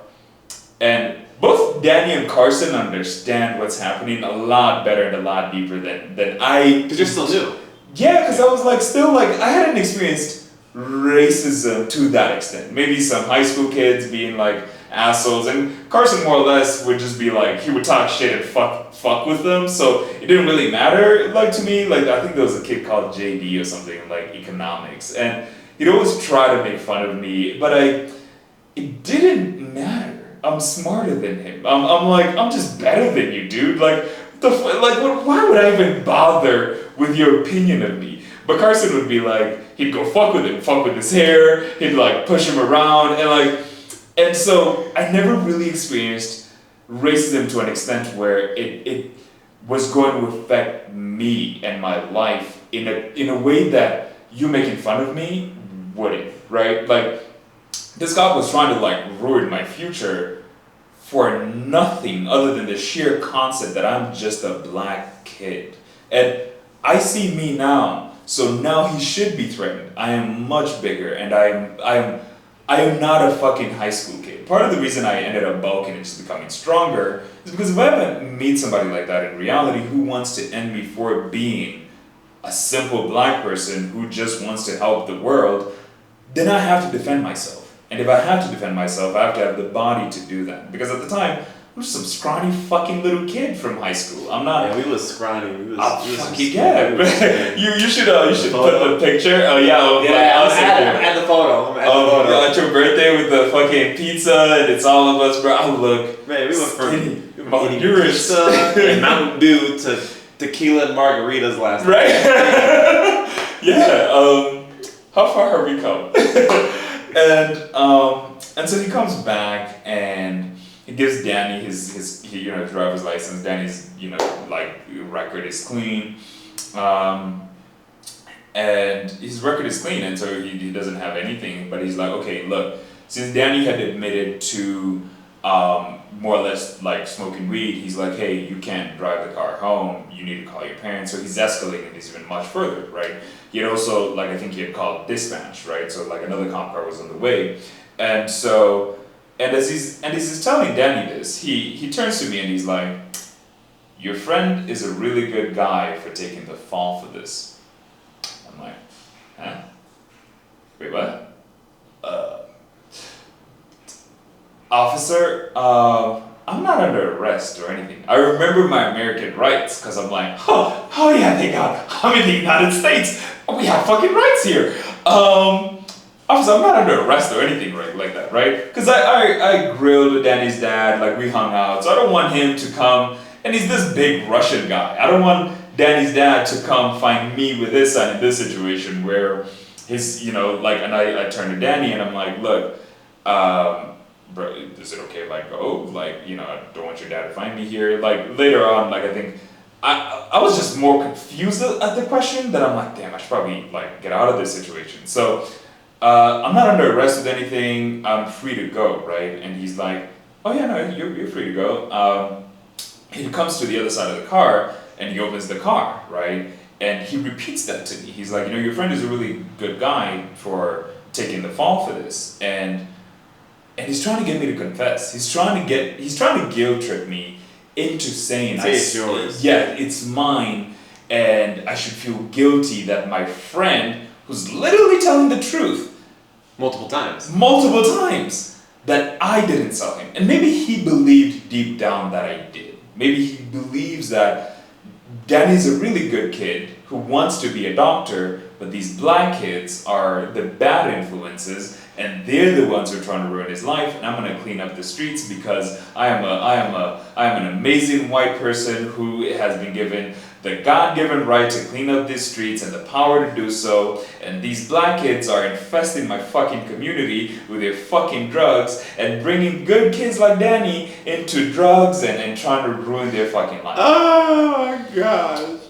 and both Danny and Carson understand what's happening a lot better and a lot deeper than I. Because you're still new. Yeah, because I was I hadn't experienced racism to that extent. Maybe some high school kids being like assholes, and Carson more or less would just be like, he would talk shit and fuck with them, so it didn't really matter to me. I think there was a kid called JD or something in economics, and he'd always try to make fun of me, but it didn't matter. I'm smarter than him. I'm just better than you, dude. Why would I even bother with your opinion of me? But Carson would be like, he'd go fuck with him, fuck with his hair, he'd push him around, and so I never really experienced racism to an extent where it was going to affect me and my life in a way that you making fun of me wouldn't, right? This cop was trying to ruin my future for nothing other than the sheer concept that I'm just a black kid. And I see me now, so now he should be threatened. I am much bigger, and I am not a fucking high school kid. Part of the reason I ended up bulking and just becoming stronger is because if I ever meet somebody like that in reality who wants to end me for being a simple black person who just wants to help the world, then I have to defend myself. And if I have to defend myself, I have to have the body to do that. Because at the time, I'm just some scrawny fucking little kid from high school. I'm not. Yeah, we was scrawny. We was yeah. You should put the picture. Oh yeah. I'm at the photo. At your birthday with the fucking pizza, and it's all of us, bro. Oh look. Man, we went from eating pizza and Mountain Dew to tequila and margaritas last night. Right. Yeah. How far have we come? And so he comes back and he he gives Danny his driver's license. Danny's like record is clean, and his record is clean, and so he doesn't have anything. But he's like, okay, look, since Danny had admitted to more or less like smoking weed, he's like, hey, you can't drive the car home. You need to call your parents. So he's escalating this even much further, right? He had also, like, I think he had called dispatch, right? So like another cop car was on the way, and so. And as he's telling Danny this, he turns to me and he's like, your friend is a really good guy for taking the fall for this. I'm like, huh? Wait, what? Officer, I'm not under arrest or anything. I remember my American rights, because I'm like, oh yeah, thank God, I'm in the United States. We have fucking rights here. Officer, I'm not under arrest or anything like that, right? Because I grilled with Danny's dad, like we hung out, so I don't want him to come, and he's this big Russian guy. I don't want Danny's dad to come find me with his son in this situation where his, and I turn to Danny and I'm like, look, bro, is it okay if I go? Like, I don't want your dad to find me here. Like later on, like I think, I was just more confused at the question that I'm like, damn, I should probably like get out of this situation. So, I'm not under arrest with anything, I'm free to go, right? And he's like, oh yeah, no, you're free to go. He comes to the other side of the car and he opens the car, right? And he repeats that to me. He's like, your friend is a really good guy for taking the fall for this. And he's trying to get me to confess. He's trying to guilt trip me into saying, it's yours. Yeah, it's mine, and I should feel guilty that my friend, who's literally telling the truth, multiple times, that I didn't sell him. And maybe he believed deep down that I did. Maybe he believes that Danny's a really good kid who wants to be a doctor, but these black kids are the bad influences, and they're the ones who are trying to ruin his life, and I'm going to clean up the streets because I am an amazing white person who has been given the God-given right to clean up these streets and the power to do so, and these black kids are infesting my fucking community with their fucking drugs and bringing good kids like Danny into drugs and trying to ruin their fucking life. Oh my gosh.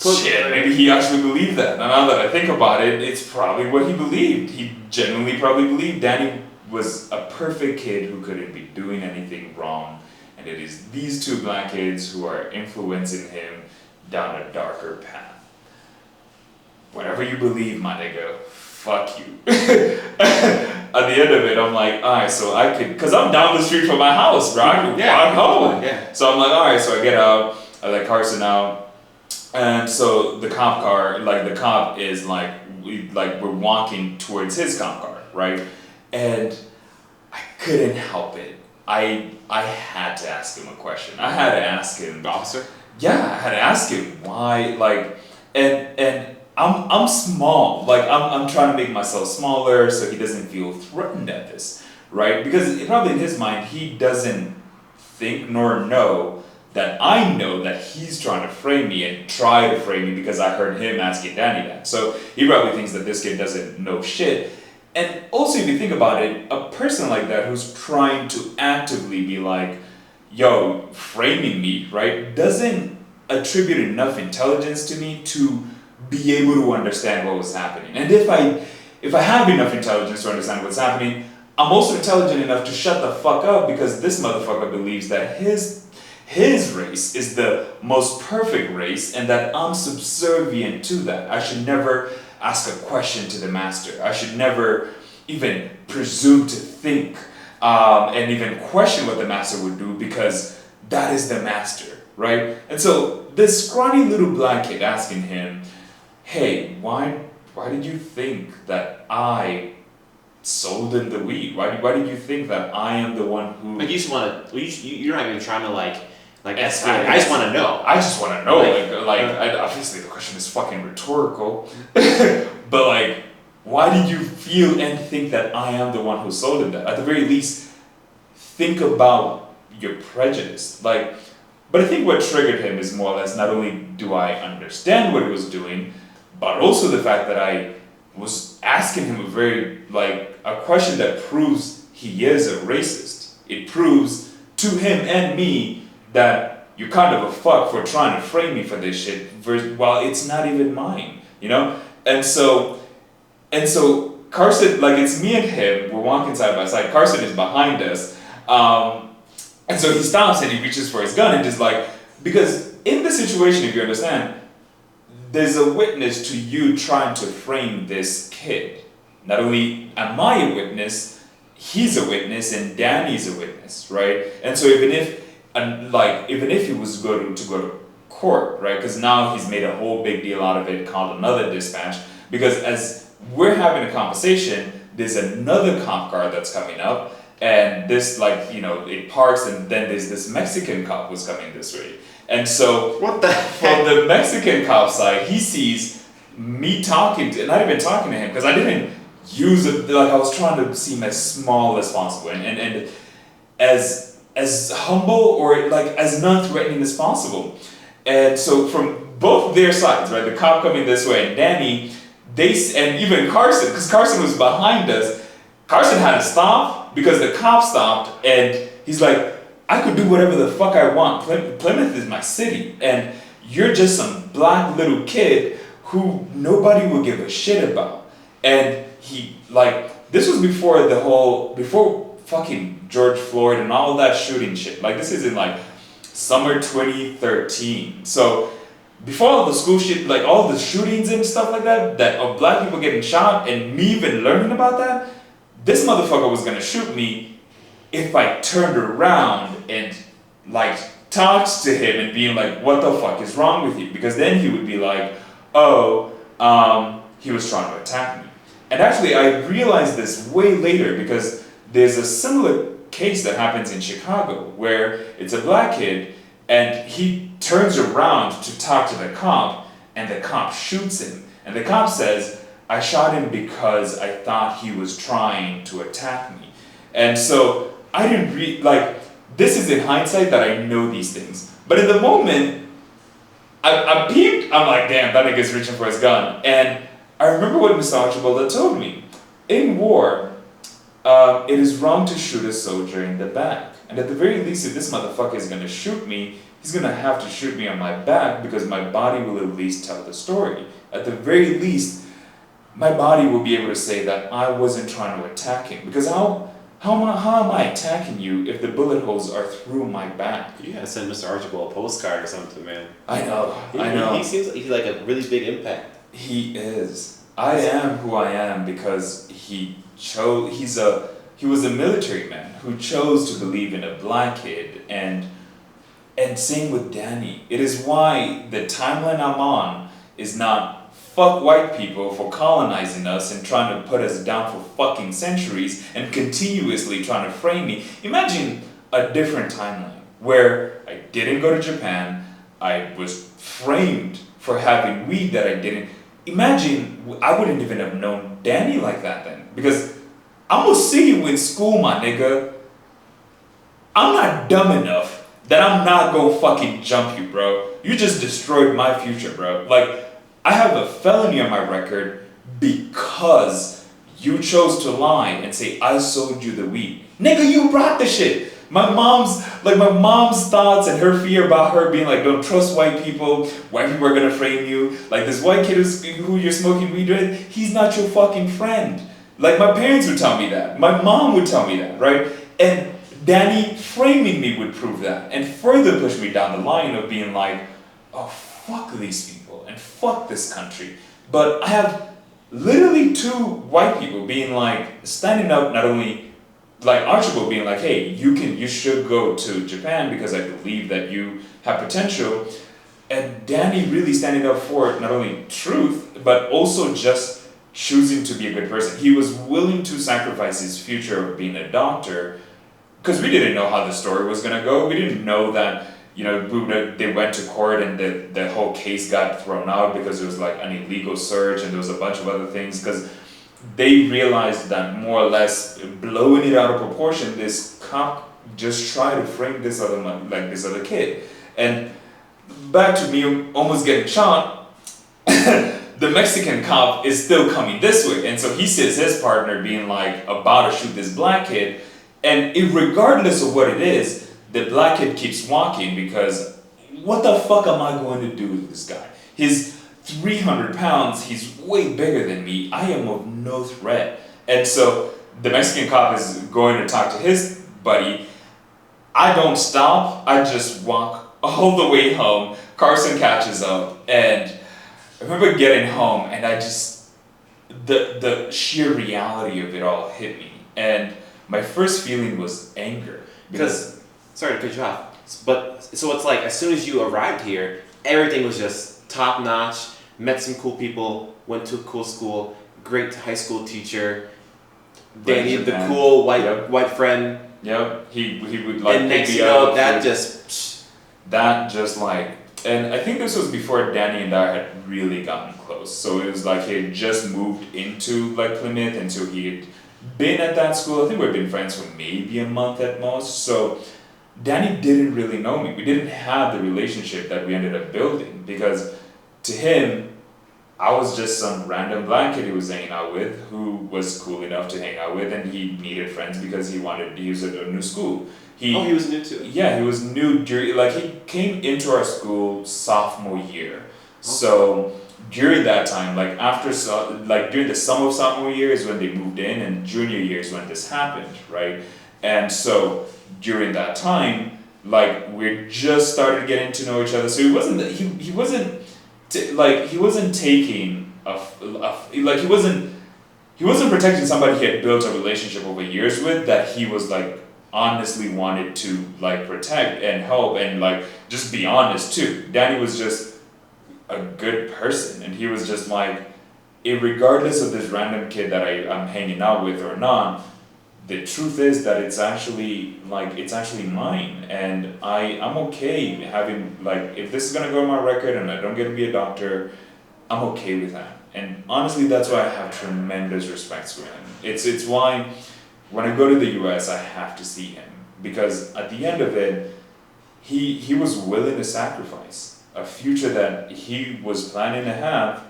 Shit, maybe he actually believed that. Now that I think about it, it's probably what he believed. He genuinely probably believed Danny was a perfect kid who couldn't be doing anything wrong, and it is these two black kids who are influencing him down a darker path. Whatever you believe, my nigga, fuck you. At the end of it, I'm like, alright, so I could, because I'm down the street from my house, bro. I can walk home. Yeah. So I'm like, alright, so I get out, I let Carson out, and so the cop car, like the cop is like, we're walking towards his cop car, right? And I couldn't help it. I had to ask him a question. I had to ask him. The officer? Yeah, I had to ask him why, like, and I'm small, like I'm trying to make myself smaller so he doesn't feel threatened at this, right? Because probably in his mind he doesn't think nor know that I know that he's trying to frame me and try to frame me because I heard him asking Danny that. So he probably thinks that this kid doesn't know shit. And also, if you think about it, a person like that who's trying to actively be like, yo, framing me, right, doesn't attribute enough intelligence to me to be able to understand what was happening. And if I have enough intelligence to understand what's happening, I'm also intelligent enough to shut the fuck up because this motherfucker believes that his race is the most perfect race and that I'm subservient to that. I should never ask a question to the master. I should never even presume to think and even question what the master would do because that is the master, right? And so this scrawny little black kid asking him, hey, why did you think that I sold him the weed? Why did you think that I am the one who... Like you just want to, you're not even trying to like escalate. I just want to know. I just want to know. Obviously the question is fucking rhetorical, but like, why did you feel and think that I am the one who sold him that? At the very least, think about your prejudice. Like, but I think what triggered him is more or less not only do I understand what he was doing, but also the fact that I was asking him a question that proves he is a racist. It proves to him and me that you're kind of a fuck for trying to frame me for this shit, while it's not even mine, you know? And so Carson, like it's me and him, we're walking side by side, Carson is behind us, and so he stops and he reaches for his gun and just like, because in the situation, if you understand, there's a witness to you trying to frame this kid. Not only am I a witness, he's a witness and Danny's a witness, right? And so even if he was going to go to court, right? Because now he's made a whole big deal out of it, called another dispatch, because as we're having a conversation, there's another cop car that's coming up, and this, like, you know, it parks, and then there's this Mexican cop who's coming this way. And so, what the from the Mexican cop side, he sees me talking to, not even talking to him, because I didn't use it, like, I was trying to seem as small as possible, and as humble, or like as non-threatening as possible. And so from both their sides, right, the cop coming this way and Danny, and even Carson, because Carson was behind us, Carson had to stop because the cop stopped, and he's like, I could do whatever the fuck I want. Plymouth is my city, and you're just some black little kid who nobody will give a shit about. And he, like, this was before fucking George Floyd and all that shooting shit. Like, this is in like summer 2013. So before all the school shit, like all the shootings and stuff like that of black people getting shot, and me even learning about that, this motherfucker was gonna shoot me if I turned around and like talked to him and being like, what the fuck is wrong with you? Because then he would be like, oh, he was trying to attack me. And actually I realized this way later, because there's a similar case that happens in Chicago where it's a black kid and he turns around to talk to the cop, and the cop shoots him. And the cop says, I shot him because I thought he was trying to attack me. And so I didn't this is in hindsight that I know these things. But in the moment, I peeped, I'm like, damn, that nigga's reaching for his gun. And I remember what Mr. Archibald told me. In war, it is wrong to shoot a soldier in the back. And at the very least, if this motherfucker is gonna shoot me, he's gonna have to shoot me on my back, because my body will at least tell the story. At the very least, my body will be able to say that I wasn't trying to attack him. Because how am I attacking you if the bullet holes are through my back? You gotta send Mr. Archibald a postcard or something, man. I know. He seems like he's like a really big impact. He is. I am who I am because he was a military man who chose to believe in a black kid, and same with Danny. It is why the timeline I'm on is not fuck white people for colonizing us and trying to put us down for fucking centuries and continuously trying to frame me. Imagine a different timeline where I didn't go to Japan, I was framed for having weed that I didn't. Imagine I wouldn't even have known Danny like that then, because I'm gonna see you in school, my nigga. I'm not dumb enough that I'm not gonna fucking jump you, bro. You just destroyed my future, bro. Like, I have a felony on my record because you chose to lie and say I sold you the weed. Nigga, you brought the shit. My mom's thoughts and her fear about her being like, don't trust white people are gonna frame you. Like, this white kid who you're smoking weed with, he's not your fucking friend. Like, my parents would tell me that. My mom would tell me that, right? And Danny framing me would prove that, and further push me down the line of being like, oh, fuck these people, and fuck this country. But I have literally two white people being like, standing up, not only like Archibald being like, hey, you should go to Japan because I believe that you have potential. And Danny really standing up for not only truth, but also just choosing to be a good person. He was willing to sacrifice his future of being a doctor, because we didn't know how the story was going to go. We didn't know that, you know, they went to court and the whole case got thrown out because it was like an illegal search, and there was a bunch of other things, because they realized that more or less blowing it out of proportion, this cop just tried to frame this other kid. And back to me almost getting shot, the Mexican cop is still coming this way. And so he sees his partner being like about to shoot this black kid. And regardless of what it is, the black kid keeps walking because what the fuck am I going to do with this guy? He's 300 pounds, he's way bigger than me, I am of no threat. And so the Mexican cop is going to talk to his buddy. I don't stop, I just walk all the way home. Carson catches up, and I remember getting home and I just, the sheer reality of it all hit me. And my first feeling was anger. Because, sorry to cut you off, but so it's like as soon as you arrived here, everything was just top notch, met some cool people, went to a cool school, great high school teacher, Danny, the cool white friend. Yep, he would like and pick next me you know, up. that just like, and I think this was before Danny and I had really gotten close. So it was like he had just moved into like Plymouth, and so he had been at that school. I think we'd been friends for maybe a month at most. So Danny didn't really know me. We didn't have the relationship that we ended up building, because to him, I was just some random black kid he was hanging out with, who was cool enough to hang out with, and he needed friends because he was at a new school. He was new too? Yeah, he was new during, like he came into our school sophomore year. So during that time, like during the summer of sophomore year is when they moved in, and junior year is when this happened, right? And so during that time, like we just started getting to know each other. So he wasn't taking he wasn't protecting somebody he had built a relationship over years with, that he was like honestly wanted to like protect and help and like just be honest too. Danny was just a good person, and he was just like, regardless of this random kid that I'm hanging out with or not, the truth is that it's actually mine, and I'm okay having, like, if this is gonna go on my record and I don't get to be a doctor, I'm okay with that. And honestly, that's why I have tremendous respect for him. It's why when I go to the US, I have to see him, because at the end of it, he was willing to sacrifice a future that he was planning to have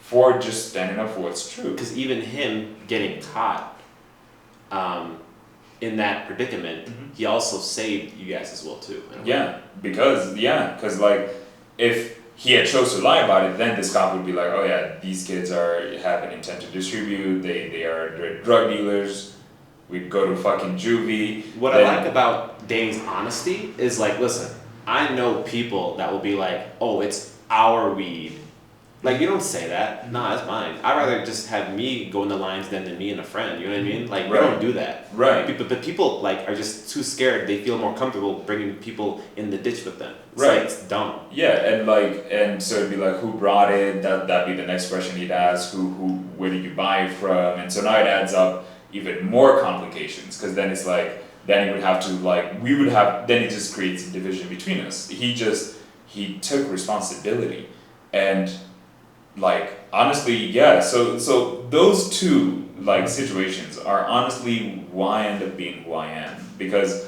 for just standing up for what's true. Because even him getting caught in that predicament, he also saved you guys as well too. Because like if he had chose to lie about it, then this cop would be like, oh yeah, these kids have an intent to distribute, they're drug dealers, we'd go to fucking juvie. What I like about Dane's honesty is like, listen, I know people that will be like, oh, it's our weed. Like, you don't say that. Nah, it's mine. I'd rather just have me go in the lines than me and a friend. You know what I mean? Like, we don't do that. Right. But people, like, are just too scared. They feel more comfortable bringing people in the ditch with them. It's right. Like, it's dumb. Yeah, and so it'd be like, who brought it? That'd be the next question he'd ask. Where did you buy it from? And so now it adds up even more complications, because then it's like, then he would have to, like, then it just creates a division between us. He took responsibility. And, like, honestly, yeah, so those two, like, situations are honestly why I end up being who I am, because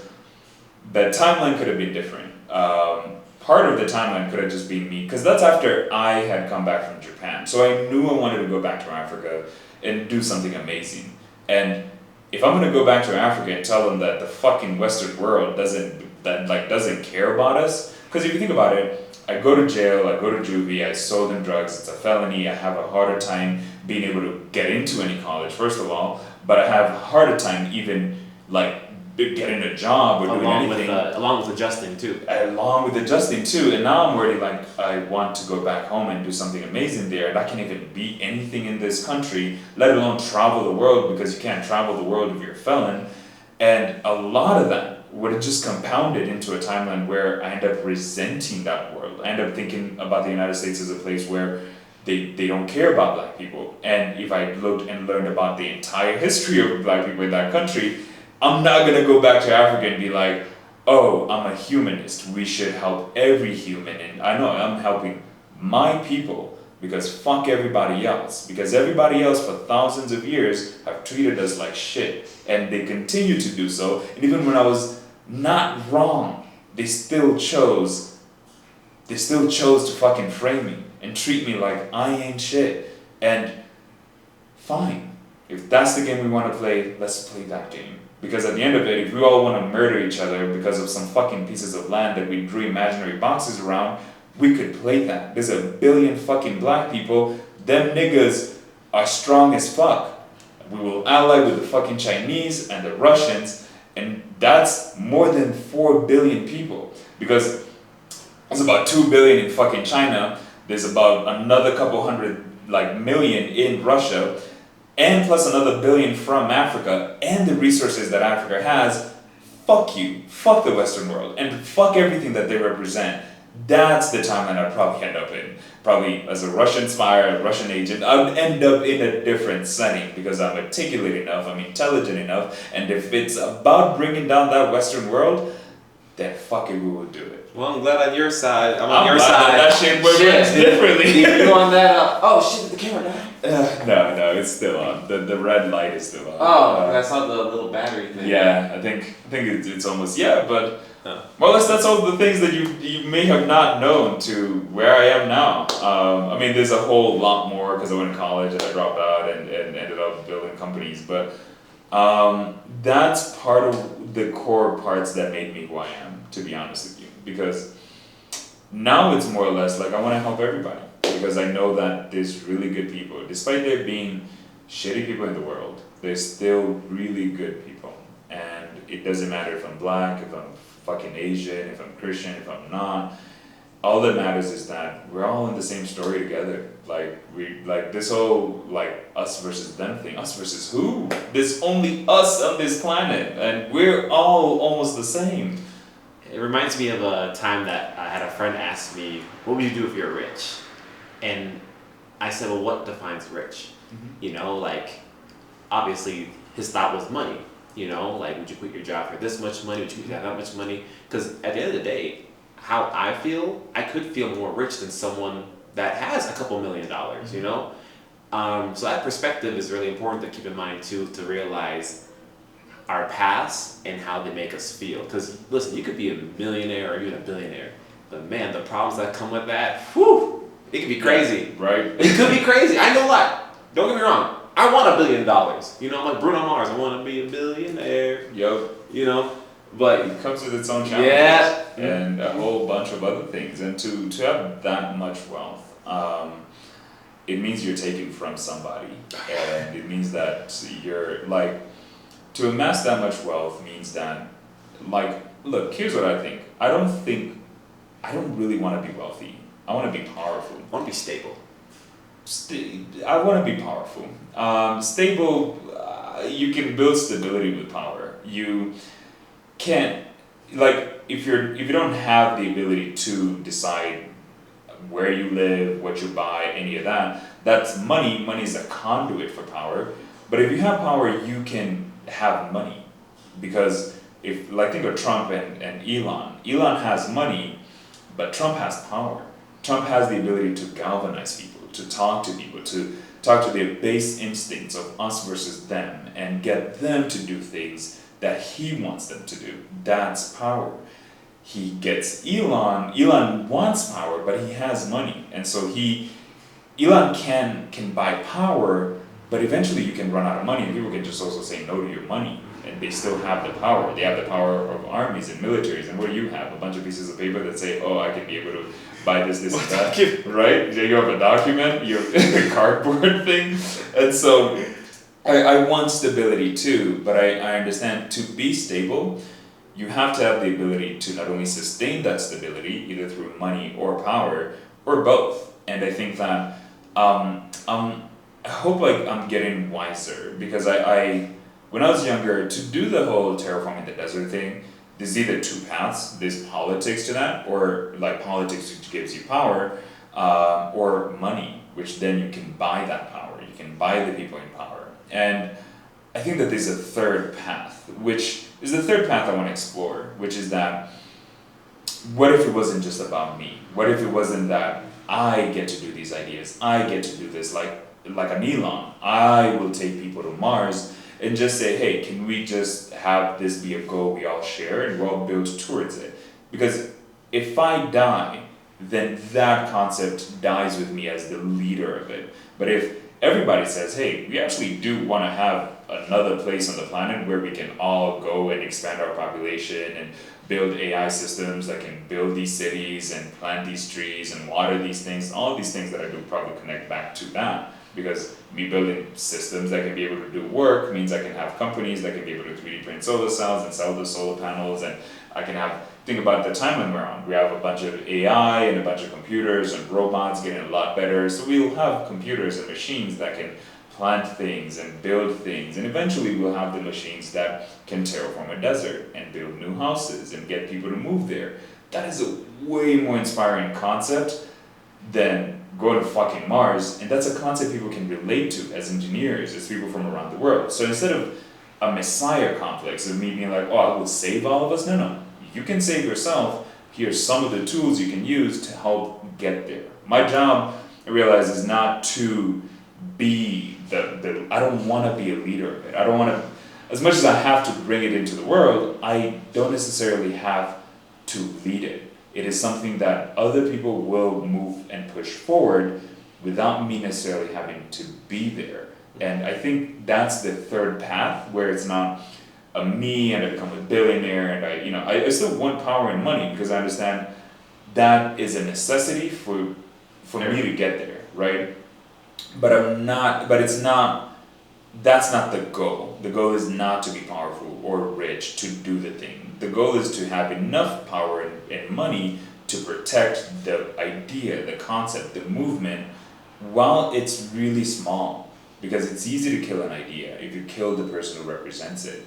the timeline could have been different. Part of the timeline could have just been me, because that's after I had come back from Japan. So I knew I wanted to go back to Africa and do something amazing. And if I'm gonna go back to Africa and tell them that the fucking Western world doesn't care about us, because if you think about it, I go to jail, I go to juvie, I sold them drugs, it's a felony, I have a harder time being able to get into any college, first of all, but I have a harder time even, like, getting a job or doing anything. Along with adjusting too. And now I'm already like, I want to go back home and do something amazing there, and I can't even be anything in this country, let alone travel the world, because you can't travel the world if you're a felon. And a lot of that would have just compounded into a timeline where I end up resenting that world. I end up thinking about the United States as a place where they don't care about black people. And if I looked and learned about the entire history of black people in that country, I'm not gonna go back to Africa and be like, oh, I'm a humanist, we should help every human. And I know I'm helping my people, because fuck everybody else. Because everybody else for thousands of years have treated us like shit. And they continue to do so. And even when I was not wrong, they still chose to fucking frame me and treat me like I ain't shit. And fine, if that's the game we want to play, let's play that game. Because at the end of it, if we all want to murder each other because of some fucking pieces of land that we drew imaginary boxes around, we could play that. There's a billion fucking black people. Them niggas are strong as fuck. We will ally with the fucking Chinese and the Russians, and that's more than 4 billion people. Because there's about 2 billion in fucking China, there's about another couple hundred million in Russia, and plus another billion from Africa, and the resources that Africa has. Fuck you, fuck the Western world, and fuck everything that they represent. That's the timeline I'd probably end up in. Probably as a Russian spy, a Russian agent, I'd end up in a different setting because I'm articulate enough, I'm intelligent enough, and if it's about bringing down that Western world, then fuck it, we will do it. Well, I'm glad on your side. I'm on your side. That shit works differently. You on that? Oh shit! Did the camera die? No, it's still on. The red light is still on. Oh, I saw the little battery thing. Yeah, I think it's almost but more or less that's all the things that you may have not known to where I am now. I mean, there's a whole lot more because I went to college and I dropped out and ended up building companies, but that's part of the core parts that made me who I am, to be honest with you. Because now it's more or less like I want to help everybody because I know that there's really good people. Despite there being shitty people in the world, there's still really good people. And it doesn't matter if I'm black, if I'm fucking Asian, if I'm Christian, if I'm not. All that matters is that we're all in the same story together. This whole us versus them thing. Us versus who? There's only us on this planet and we're all almost the same. It reminds me of a time that I had a friend ask me, what would you do if you're rich? And I said, well, what defines rich? Mm-hmm. Obviously his thought was money. Would you quit your job for this much money? Would you have that much money? Because at the end of the day, how I feel, I could feel more rich than someone that has a couple $1 million, mm-hmm. So that perspective is really important to keep in mind too, to realize our past and how they make us feel. Because listen, you could be a millionaire or even a billionaire, but man, the problems that come with that, whew, it could be crazy. Right. It could be crazy. I know a lot. Don't get me wrong. I want $1 billion. I'm like Bruno Mars. I want to be a billionaire. Yup. But it comes with its own challenges and a whole bunch of other things. And to have that much wealth, it means you're taking from somebody, and it means that you're to amass that much wealth means that look, here's what I think. I don't really want to be wealthy. I want to be powerful. I want to be stable. I want to be powerful. Stable, you can build stability with power. You can't, if you don't have the ability to decide where you live, what you buy, any of that, that's money. Money is a conduit for power. But if you have power, you can have money. Because think of Trump and Elon. Elon has money, but Trump has power. Trump has the ability to galvanize people, to talk to people, to talk to their base instincts of us versus them and get them to do things that he wants them to do. That's power. He gets Elon wants power, but he has money. And so Elon can buy power, but eventually you can run out of money and people can just also say no to your money. And they still have the power. They have the power of armies and militaries. And what do you have? A bunch of pieces of paper that say, oh, I can be able to buy this, and that. Right? You have a document, you have a cardboard thing. And so I want stability too, but I understand to be stable, you have to have the ability to not only sustain that stability, either through money or power, or both. And I think that I hope I'm getting wiser because when I was younger, to do the whole terraforming the desert thing, there's either two paths. There's politics to that, or politics which gives you power, or money, which then you can buy that power. You can buy the people in power. And I think that there's a third path, which is the third path I want to explore, which is that what if it wasn't just about me? What if it wasn't that I get to do these ideas? I get to do this like an Elon. I will take people to Mars and just say, hey, can we just have this be a goal we all share and we'll all build towards it? Because if I die, then that concept dies with me as the leader of it. But if everybody says, hey, we actually do want to have a another place on the planet where we can all go and expand our population and build AI systems that can build these cities and plant these trees and water these things. All these things that I do probably connect back to that, because me building systems that can be able to do work means I can have companies that can be able to 3D print solar cells and sell the solar panels, and I can have, think about the timeline we're on. We have a bunch of AI and a bunch of computers and robots getting a lot better, so we'll have computers and machines that can plant things and build things, and eventually we'll have the machines that can terraform a desert and build new houses and get people to move there. That is a way more inspiring concept than going to fucking Mars, and that's a concept people can relate to as engineers, as people from around the world. So instead of a messiah complex of me being like, oh, I will save all of us, no. You can save yourself. Here's some of the tools you can use to help get there. My job, I realize, is not to be I don't want to be a leader of it. I don't want to, as much as I have to bring it into the world, I don't necessarily have to lead it. It is something that other people will move and push forward without me necessarily having to be there. And I think that's the third path, where it's not a me and I become a billionaire and I still want power and money, because I understand that is a necessity for me to get there, right? But that's not the goal. The goal is not to be powerful or rich to do the thing. The goal is to have enough power and money to protect the idea, the concept, the movement, while it's really small. Because it's easy to kill an idea if you kill the person who represents it,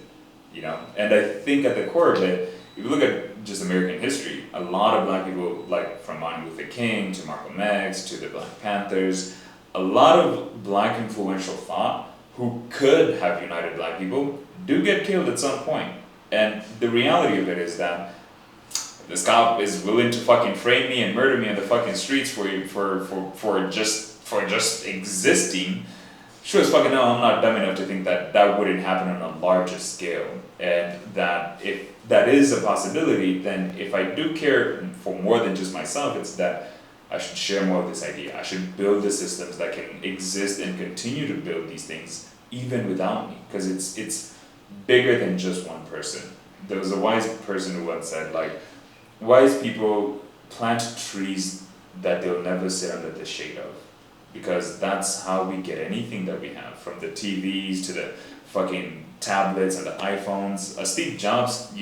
And I think at the core of it, if you look at just American history, a lot of black people, like from Martin Luther King to Malcolm X to the Black Panthers, a lot of black influential thought who could have united black people do get killed at some point. And the reality of it is that this cop is willing to fucking frame me and murder me on the fucking streets for just existing. Sure as fucking no, I'm not dumb enough to think that that wouldn't happen on a larger scale. And that if that is a possibility, then if I do care for more than just myself, it's that I should share more of this idea. I should build the systems that can exist and continue to build these things even without me, because it's bigger than just one person. There was a wise person who once said, like, wise people plant trees that they'll never sit under the shade of, because that's how we get anything that we have, from the TVs to the fucking tablets and the iPhones. Steve Jobs,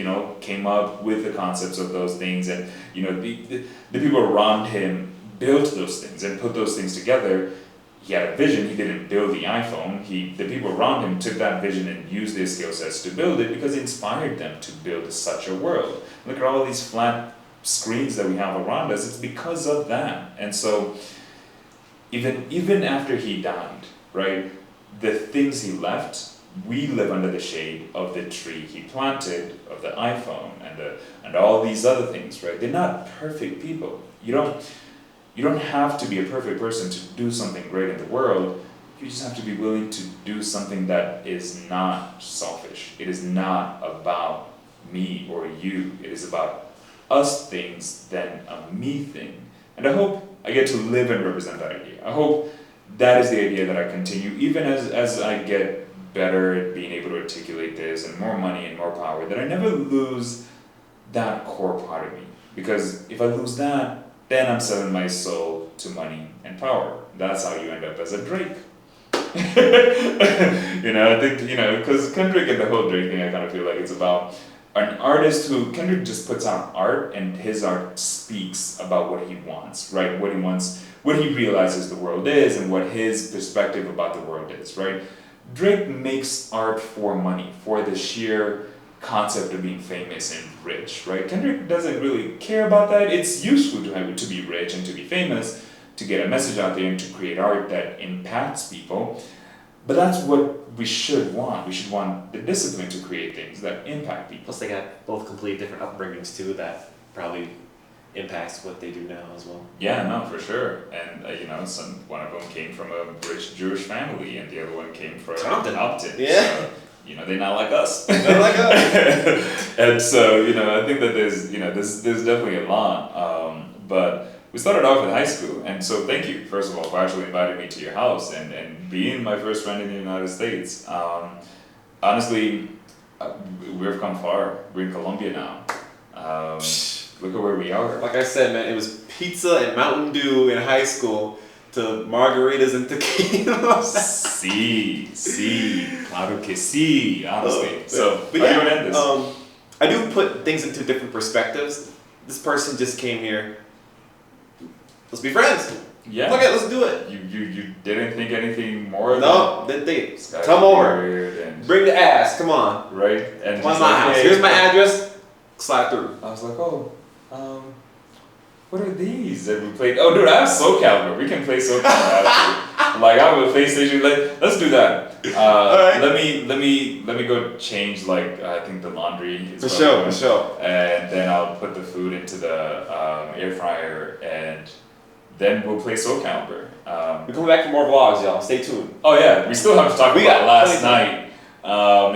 came up with the concepts of those things, and the people around him built those things and put those things together. He had a vision. He didn't build the iPhone. The people around him took that vision and used their skill sets to build it, because it inspired them to build such a world. Look at all these flat screens that we have around us. It's because of that. And so even after he died, right, the things he left, we live under the shade of the tree he planted, of the iPhone and all these other things, right? They're not perfect people. You don't have to be a perfect person to do something great in the world. You just have to be willing to do something that is not selfish. It is not about me or you. It is about us things than a me thing. And I hope I get to live and represent that idea. I hope that is the idea that I continue, even as I get better at being able to articulate this and more money and more power, that I never lose that core part of me. Because if I lose that, then I'm selling my soul to money and power. That's how you end up as a Drake. I think, because Kendrick and the whole Drake thing, I kind of feel like it's about an artist who, Kendrick just puts out art, and his art speaks about what he wants, right? What he wants, what he realizes the world is, and what his perspective about the world is, right? Drake makes art for money, for the sheer concept of being famous and rich, right? Kendrick doesn't really care about that. It's useful to be rich and to be famous, to get a message out there and to create art that impacts people. But that's what we should want. We should want the discipline to create things that impact people. Plus, they got both completely different upbringings too. That probably impacts what they do now as well. Yeah, no, for sure. And one of them came from a rich Jewish family, and the other one came from Compton. Yeah. So, they're not like us. Not like us. And so, I think that there's definitely a lot. But we started off in high school, and so thank you, first of all, for actually inviting me to your house and being my first friend in the United States. honestly, we've come far. We're in Colombia now. Look at where we are. Like I said, man, it was pizza and Mountain Dew in high school to margaritas and tequila. Sí, claro que sí, honestly. So, but how yeah, do you end this? I do put things into different perspectives. This person just came here. Let's be friends. Yeah. Look at, let's do it. You didn't think anything more? No, didn't think it. This guy's Come over. weird and- Bring the ass. Come on. Right? And Come on just my like, house. hey, Here's my address. Slide through. I was like, oh, what are these? And we played. Oh, dude, I have SoCal, bro. We can play SoCal. Like, I have a PlayStation. Let's do that. Alright. Let me go change. Like, I think the laundry. Is For sure. And then I'll put the food into the air fryer, and then we'll play SoCal, bro. We're coming back for more vlogs, y'all. Stay tuned. Oh yeah, we still have to talk We about got last plenty night.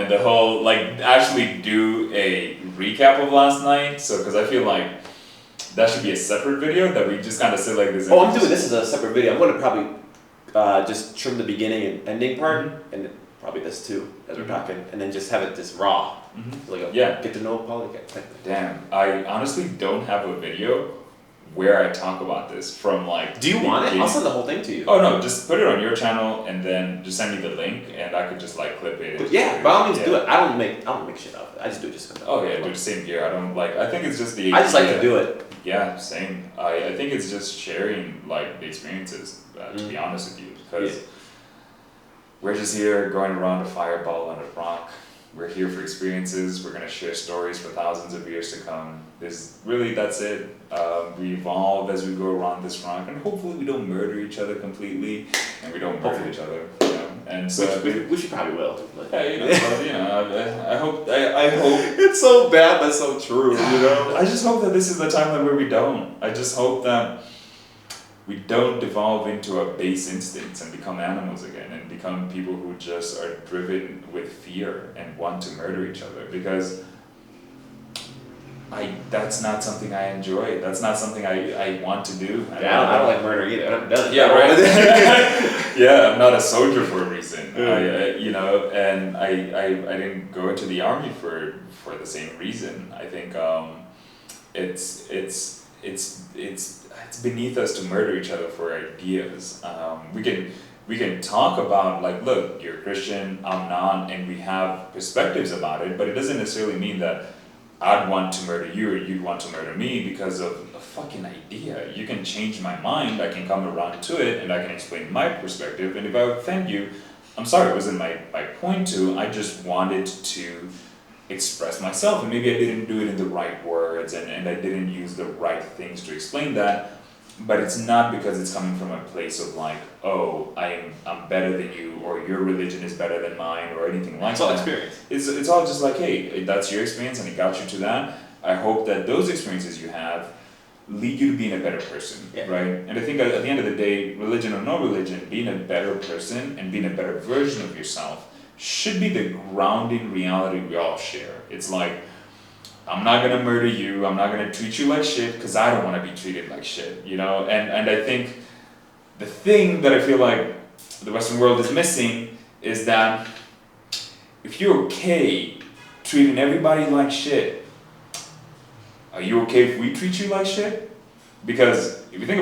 And the whole, like, actually do a recap of last night. So, because I feel like that should be a separate video that we just kind of sit like this. Oh, I'm doing this as a separate video. I'm gonna probably just trim the beginning and ending part, and probably this too, as we're talking, and then just have it just raw. Like a get to know Polycap type thing. Damn, I honestly don't have a video where I talk about this from like. Do you want it? beginning. I'll send the whole thing to you. Oh no, just put it on your channel and then just send me the link and I could just like clip it. But yeah, by all means do it. I don't make shit out of it. I just do it just because. Oh yeah, dude, same here. I don't like. I think it's just the. I just like to do it. Yeah, same. I think it's just sharing like the experiences. To be honest with you, because we're just here going around a fireball on a rock. We're here for experiences. We're gonna share stories for thousands of years to come. That's it. We evolve as we go around this rock, and hopefully we don't murder each other completely, and we don't murder each other. You know, and so Which you probably will. But. hey, I hope. It's so bad, but so true. You know. I just hope that this is the time where we don't. I just hope that we don't devolve into our base instincts and become animals again and become people who just are driven with fear and want to murder each other, because that's not something I enjoy. That's not something I want to do. I don't like murder either. I haven't done it. Yeah, right. Yeah, I'm not a soldier for a reason. And I didn't go into the army for the same reason. I think it's beneath us to murder each other for ideas. We can talk about like, look, you're a Christian, I'm not, and we have perspectives about it, but it doesn't necessarily mean that I'd want to murder you or you'd want to murder me because of a fucking idea. You can change my mind, I can come around to it, and I can explain my perspective, and if I offend you, I'm sorry, it wasn't my point to, I just wanted to express myself, and maybe I didn't do it in the right words, and I didn't use the right things to explain that, but it's not because it's coming from a place of like, oh, I'm better than you, or your religion is better than mine, or anything like that. It's all experience. It's all just like, hey, that's your experience, and it got you to that. I hope that those experiences you have lead you to being a better person, right? And I think at the end of the day, religion or no religion, being a better person and being a better version of yourself should be the grounding reality we all share. It's like, I'm not gonna murder you, I'm not gonna treat you like shit, because I don't wanna be treated like shit, you know? And I think the thing that I feel like the Western world is missing is that if you're okay treating everybody like shit, are you okay if we treat you like shit? Because if you think